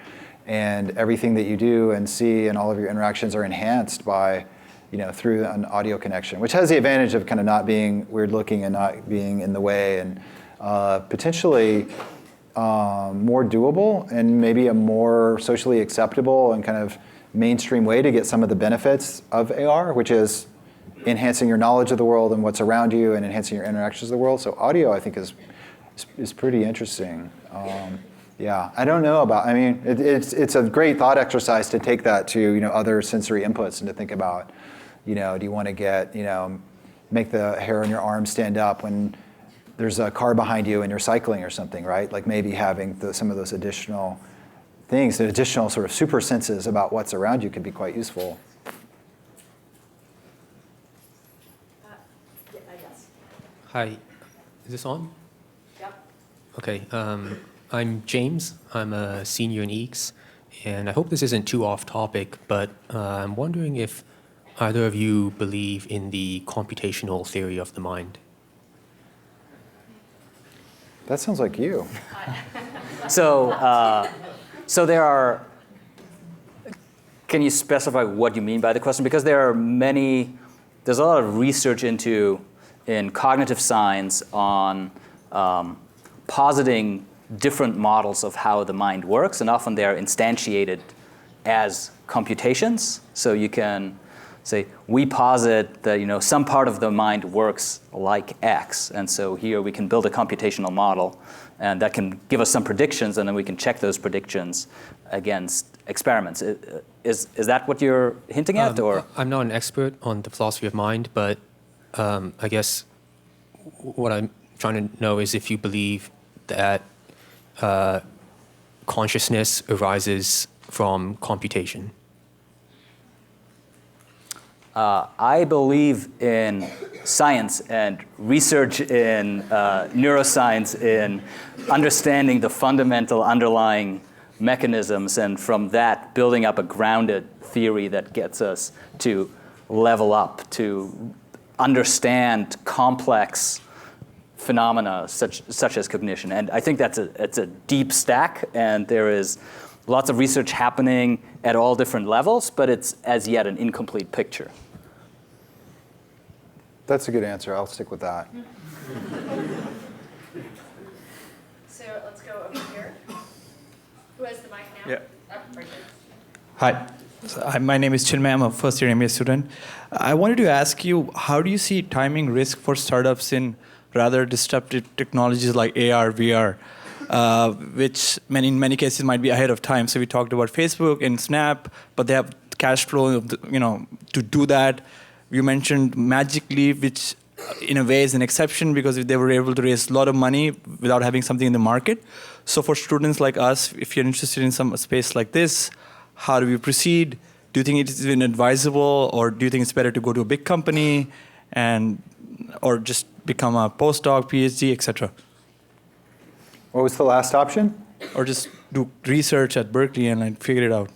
And everything that you do and see and all of your interactions are enhanced by through an audio connection, which has the advantage of kind of not being weird looking and not being in the way, and potentially more doable and maybe a more socially acceptable and kind of mainstream way to get some of the benefits of AR, which is enhancing your knowledge of the world and what's around you and enhancing your interactions with the world. So audio, I think, is pretty interesting. Yeah, I don't know about, it's a great thought exercise to take that to other sensory inputs and to think about, do you want to get, make the hair on your arm stand up when there's a car behind you and you're cycling or something, right? Like maybe having some of those additional things, the additional sort of super senses about what's around you could be quite useful. Hi, is this on? Yep. Okay, I'm James. I'm a senior in EECS, and I hope this isn't too off topic, but I'm wondering if either of you believe in the computational theory of the mind. That sounds like you. So there are. Can you specify what you mean by the question? Because there's a lot of research in cognitive science on positing different models of how the mind works, and often they're instantiated as computations. So you can say, we posit that some part of the mind works like X, and so here we can build a computational model, and that can give us some predictions, and then we can check those predictions against experiments. Is that what you're hinting at, or? I'm not an expert on the philosophy of mind, but I guess what I'm trying to know is if you believe that consciousness arises from computation. I believe in science and research in neuroscience in understanding the fundamental underlying mechanisms, and from that building up a grounded theory that gets us to level up to understand complex phenomena such as cognition. And I think it's a deep stack, and there is lots of research happening at all different levels, but it's as yet an incomplete picture. That's a good answer. I'll stick with that. So let's go over here. Who has the mic now? Yeah. Oh, right there. Hi. My name is Chinmay. I'm a first-year MBA student. I wanted to ask you, how do you see timing risk for startups in rather disruptive technologies like AR, VR, which in many cases might be ahead of time? So we talked about Facebook and Snap, but they have cash flow, to do that. You mentioned Magic Leap, which in a way is an exception because they were able to raise a lot of money without having something in the market. So for students like us, if you're interested in some space like this, how do we proceed? Do you think it is even advisable, or do you think it's better to go to a big company or just become a postdoc, PhD, etc.? What was the last option? Or just do research at Berkeley and figure it out?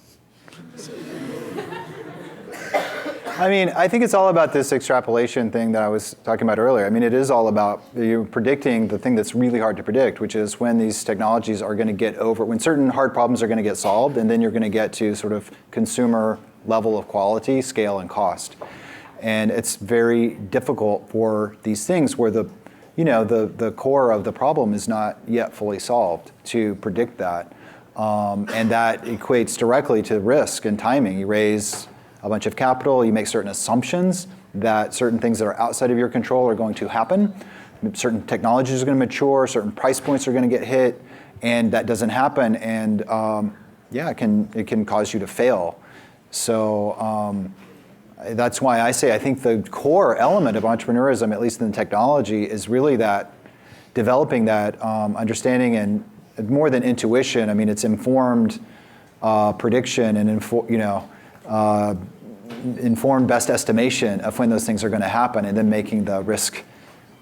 I mean, I think it's all about this extrapolation thing that I was talking about earlier. I mean, it is all about you predicting the thing that's really hard to predict, which is when these technologies are going to get over, when certain hard problems are going to get solved, and then you're going to get to sort of consumer level of quality, scale, and cost. And it's very difficult for these things where the core of the problem is not yet fully solved to predict that. And that equates directly to risk and timing. You raise a bunch of capital, you make certain assumptions that certain things that are outside of your control are going to happen. Certain technologies are going to mature, certain price points are going to get hit, and that doesn't happen. And it can cause you to fail. So that's why I say I think the core element of entrepreneurism, at least in technology, is really that developing that understanding and more than intuition. I mean, it's informed prediction and informed best estimation of when those things are going to happen, and then making the risk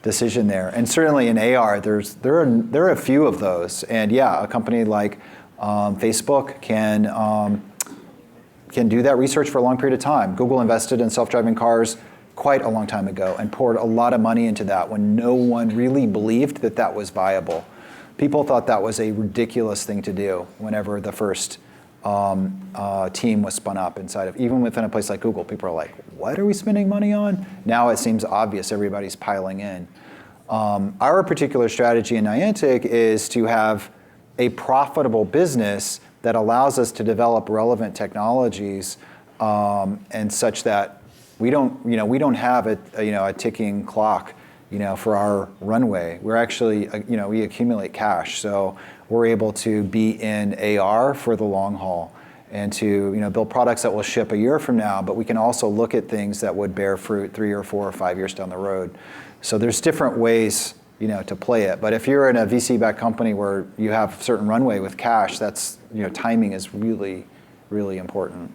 decision there. And certainly in AR, there are a few of those. And yeah, a company like Facebook can do that research for a long period of time. Google invested in self-driving cars quite a long time ago and poured a lot of money into that when no one really believed that that was viable. People thought that was a ridiculous thing to do whenever the first team was spun up inside of, even within a place like Google. People are like, what are we spending money on? Now it seems obvious, everybody's piling in. Our particular strategy in Niantic is to have a profitable business that allows us to develop relevant technologies and such that we don't have a ticking clock for our runway. We're actually, we accumulate cash. So we're able to be in AR for the long haul and to build products that will ship a year from now, but we can also look at things that would bear fruit 3 or 4 or 5 years down the road. So there's different ways to play it. But if you're in a VC-backed company where you have certain runway with cash, that's timing is really, really important.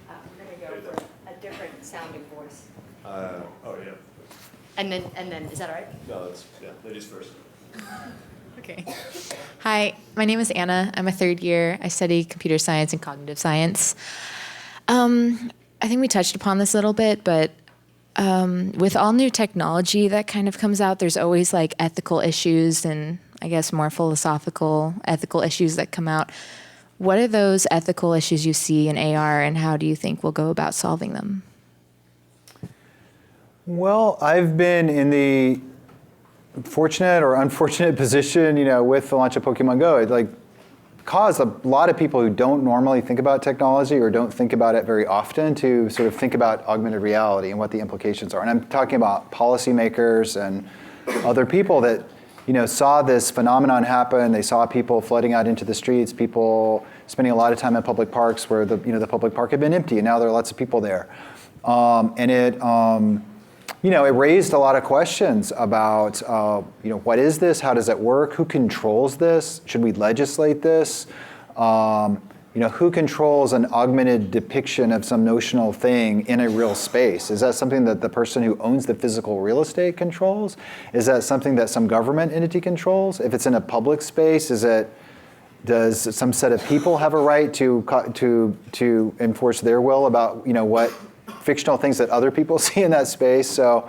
We're going to go for a different sounding voice. Yeah. And then, is that all right? No, ladies first. Okay. Hi, my name is Anna. I'm a third year. I study computer science and cognitive science. I think we touched upon this a little bit, but with all new technology that kind of comes out, there's always like ethical issues and I guess more philosophical ethical issues that come out. What are those ethical issues you see in AR, and how do you think we'll go about solving them? Well, I've been in the fortunate or unfortunate position, with the launch of Pokemon Go. It caused a lot of people who don't normally think about technology or don't think about it very often to sort of think about augmented reality and what the implications are. And I'm talking about policymakers and other people that saw this phenomenon happen. They saw people flooding out into the streets, people spending a lot of time in public parks where the public park had been empty, and now there are lots of people there. And it raised a lot of questions about, what is this? How does it work? Who controls this? Should we legislate this? Who controls an augmented depiction of some notional thing in a real space? Is that something that the person who owns the physical real estate controls? Is that something that some government entity controls? If it's in a public space, does some set of people have a right to enforce their will about, what fictional things that other people see in that space. So,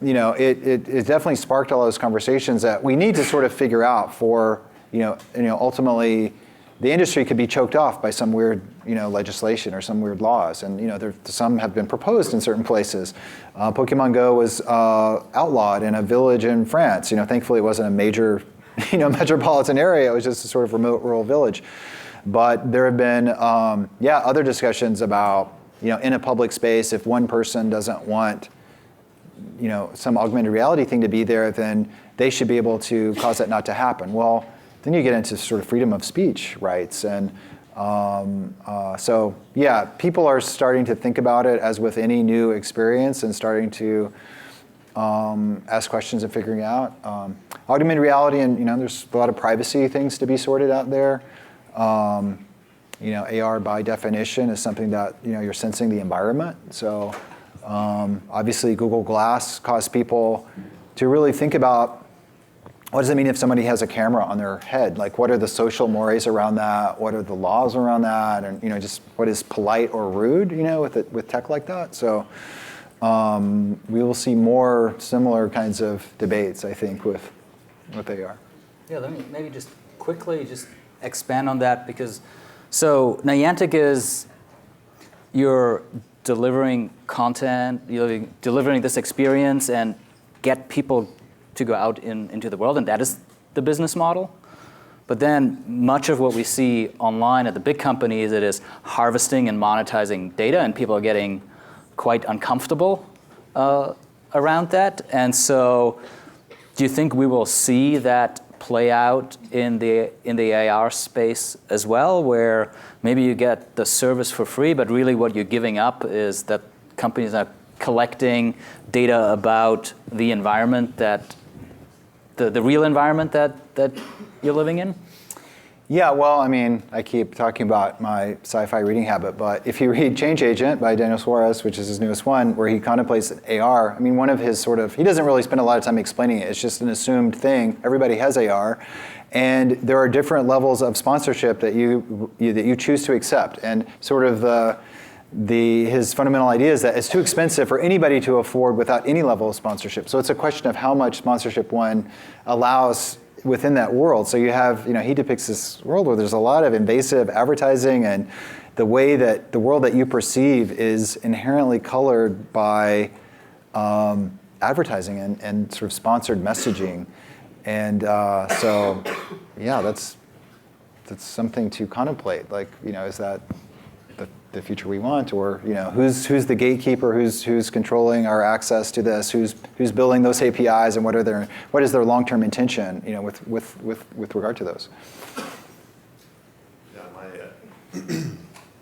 it definitely sparked all those conversations that we need to sort of figure out for, ultimately, the industry could be choked off by some weird, legislation or some weird laws, and some have been proposed in certain places. Pokemon Go was outlawed in a village in France. Thankfully it wasn't a major, metropolitan area. It was just a sort of remote rural village. But there have been, other discussions about, in a public space, if one person doesn't want, some augmented reality thing to be there, then they should be able to cause that not to happen. Well, then you get into sort of freedom of speech rights. And people are starting to think about it as with any new experience and starting to ask questions and figuring out. Augmented reality, and there's a lot of privacy things to be sorted out there. AR by definition is something that, you're sensing the environment. So obviously Google Glass caused people to really think about, what does it mean if somebody has a camera on their head? Like, what are the social mores around that? What are the laws around that? And just what is polite or rude? With tech like that. So we will see more similar kinds of debates, I think, with AR. Yeah, let me maybe just quickly expand on that, because so Niantic is, you're delivering content, you're delivering this experience and get people to go out into the world, and that is the business model. But then much of what we see online at the big companies, it is harvesting and monetizing data, and people are getting quite uncomfortable around that. And so do you think we will see that play out in the AR space as well, where maybe you get the service for free, but really what you're giving up is that companies are collecting data about the environment that the real environment that you're living in? Yeah, well, I keep talking about my sci-fi reading habit, but if you read Change Agent by Daniel Suarez, which is his newest one, where he contemplates AR, one of his he doesn't really spend a lot of time explaining it. It's just an assumed thing. Everybody has AR, and there are different levels of sponsorship that you choose to accept, and sort of his fundamental idea is that it's too expensive for anybody to afford without any level of sponsorship. So it's a question of how much sponsorship one allows within that world. So you have, he depicts this world where there's a lot of invasive advertising, and the way that the world that you perceive is inherently colored by advertising and sort of sponsored messaging. And that's something to contemplate. Like, is that the future we want, or who's the gatekeeper, who's controlling our access to this, who's building those APIs, and what is their long-term intention, with regard to those. Yeah,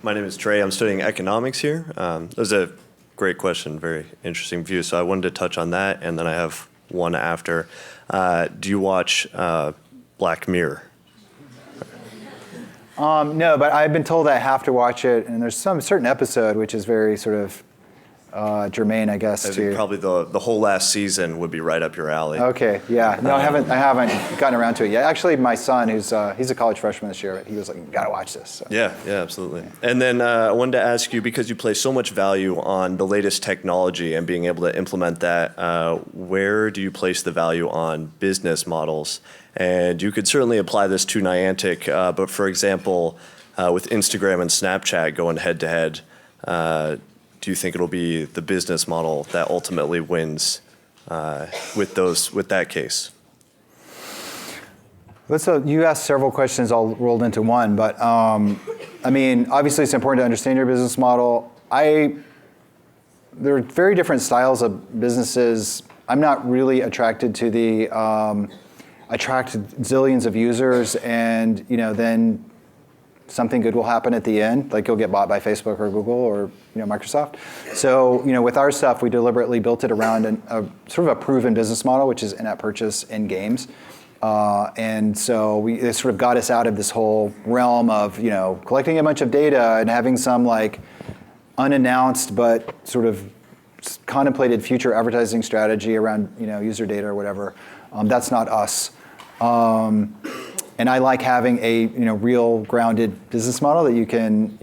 my name is Trey. I'm studying economics here. That was a great question, very interesting view. So I wanted to touch on that, and then I have one after. Do you watch Black Mirror? No, but I've been told I have to watch it, and there's some certain episode which is very sort of germane, I guess. I think probably the whole last season would be right up your alley. Okay, yeah. No, I haven't gotten around to it yet. Actually, my son, he's a college freshman this year, he was like, "You gotta watch this." So. Yeah, absolutely. And then I wanted to ask you, because you place so much value on the latest technology and being able to implement that, where do you place the value on business models? And you could certainly apply this to Niantic, but for example, with Instagram and Snapchat going head to head, do you think it'll be the business model that ultimately wins with that case? So you asked several questions all rolled into one, but obviously it's important to understand your business model. There are very different styles of businesses. I'm not really attracted to the attract zillions of users and then something good will happen at the end, like you'll get bought by Facebook or Google or Microsoft. So with our stuff, we deliberately built it around a sort of a proven business model, which is in-app purchase in games. And so it sort of got us out of this whole realm of collecting a bunch of data and having some like unannounced but sort of contemplated future advertising strategy around user data or whatever. That's not us. And I like having a real grounded business model that you can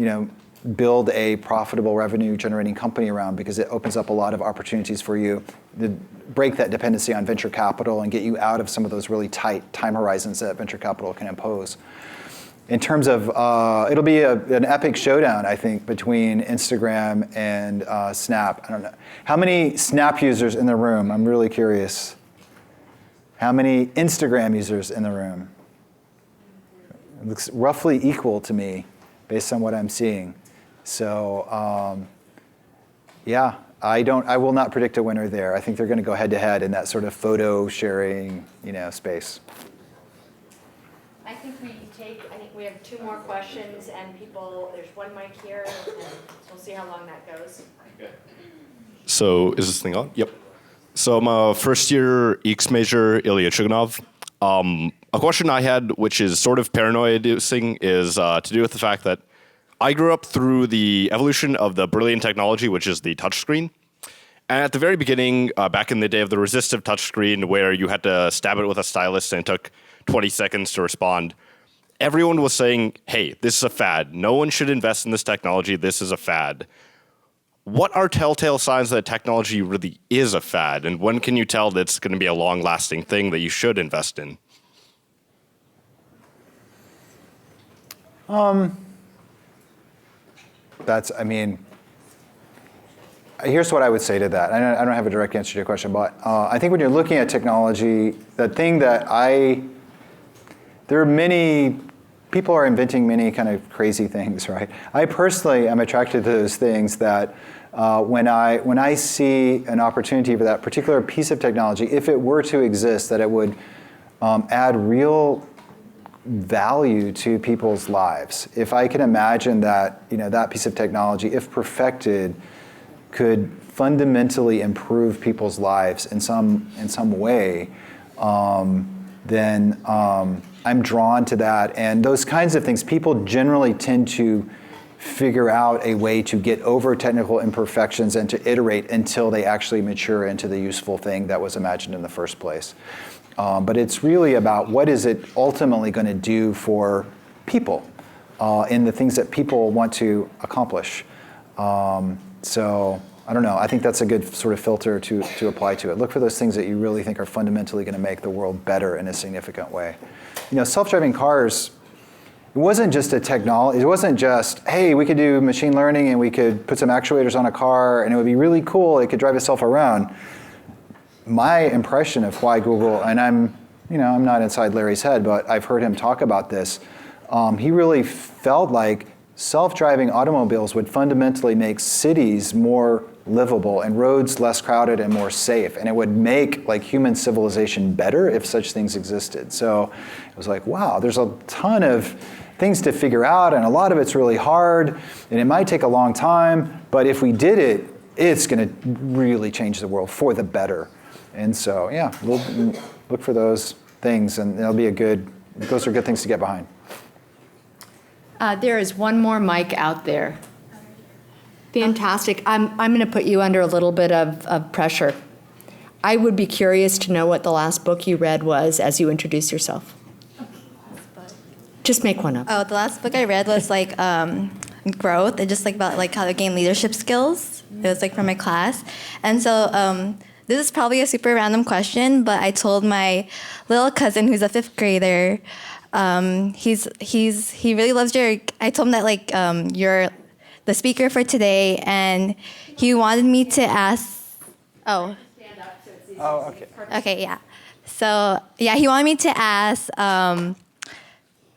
build a profitable revenue generating company around, because it opens up a lot of opportunities for you to break that dependency on venture capital and get you out of some of those really tight time horizons that venture capital can impose. In terms of, it'll be an epic showdown, I think, between Instagram and Snap. I don't know. How many Snap users in the room? I'm really curious. How many Instagram users in the room? It looks roughly equal to me based on what I'm seeing. So, yeah, I will not predict a winner there. I think they're going to go head to head in that sort of photo sharing, space. I think we have 2 more questions, and there's one mic here, and we'll see how long that goes. So is this thing on? Yep. So I'm a first-year EECS major, Ilya Chuganov. A question I had, which is sort of paranoid-inducing, is to do with the fact that I grew up through the evolution of the brilliant technology, which is the touchscreen. And at the very beginning, back in the day of the resistive touchscreen, where you had to stab it with a stylus and it took 20 seconds to respond, everyone was saying, hey, this is a fad. No one should invest in this technology. This is a fad. What are telltale signs that technology really is a fad? And when can you tell that it's going to be a long-lasting thing that you should invest in? Here's what I would say to that. I don't have a direct answer to your question, but I think when you're looking at technology, the thing that people are inventing many kind of crazy things, right? I personally am attracted to those things that when I see an opportunity for that particular piece of technology, if it were to exist, that it would add real value to people's lives. If I can imagine that, that piece of technology, if perfected, could fundamentally improve people's lives in some way, then I'm drawn to that. And those kinds of things, people generally tend to figure out a way to get over technical imperfections and to iterate until they actually mature into the useful thing that was imagined in the first place. But it's really about what is it ultimately going to do for people in the things that people want to accomplish. So I don't know. I think that's a good sort of filter to apply to it. Look for those things that you really think are fundamentally going to make the world better in a significant way. Self-driving cars, it wasn't just a technology. It wasn't just, hey, we could do machine learning and we could put some actuators on a car and it would be really cool. It could drive itself around. My impression of why Google, and I'm not inside Larry's head, but I've heard him talk about this. He really felt like self-driving automobiles would fundamentally make cities more livable and roads less crowded and more safe. And it would make human civilization better if such things existed. So it was like, wow, there's a ton of things to figure out, and a lot of it's really hard, and it might take a long time, but if we did it, it's going to really change the world for the better. And so, yeah, we'll look for those things, and those are good things to get behind. There is one more mic out there. Fantastic. I'm going to put you under a little bit of pressure. I would be curious to know what the last book you read was as you introduce yourself. Just make one up. Oh, the last book I read was growth. It's just about how to gain leadership skills. It was from my class. And so this is probably a super random question, but I told my little cousin who's a 5th grader, he really loves I told him that you're the speaker for today, and he wanted me to ask, okay. Okay, yeah. So, yeah, he wanted me to ask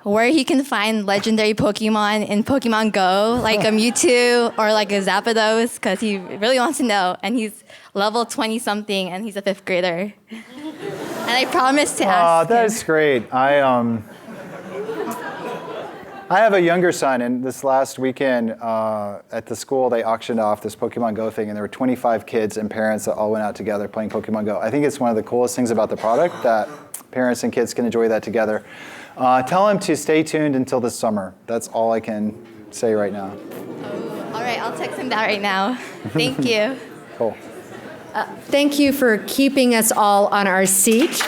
where he can find legendary Pokemon in Pokemon Go, like a Mewtwo or like a Zapdos, because he really wants to know. And he's level 20-something, and he's a 5th grader. And I promised to ask him. That's great. I have a younger son, and this last weekend at the school, they auctioned off this Pokemon Go thing, and there were 25 kids and parents that all went out together playing Pokemon Go. I think it's one of the coolest things about the product, that parents and kids can enjoy that together. Tell him to stay tuned until this summer. That's all I can say right now. All right, I'll text him that right now. Thank you. Cool. Thank you for keeping us all on our seat.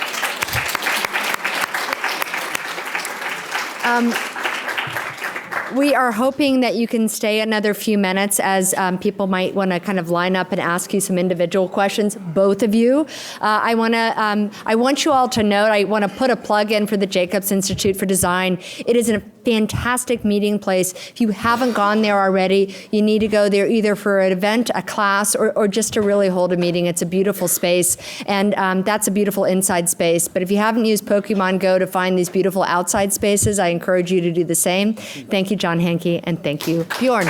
We are hoping that you can stay another few minutes as people might want to kind of line up and ask you some individual questions, both of you. I want you all to note, I want to put a plug in for the Jacobs Institute for Design. It is a fantastic meeting place. If you haven't gone there already, you need to go there either for an event, a class, or just to really hold a meeting. It's a beautiful space, and that's a beautiful inside space. But if you haven't used Pokemon Go to find these beautiful outside spaces, I encourage you to do the same. Thank you, John Hanke, and thank you, Bjorn.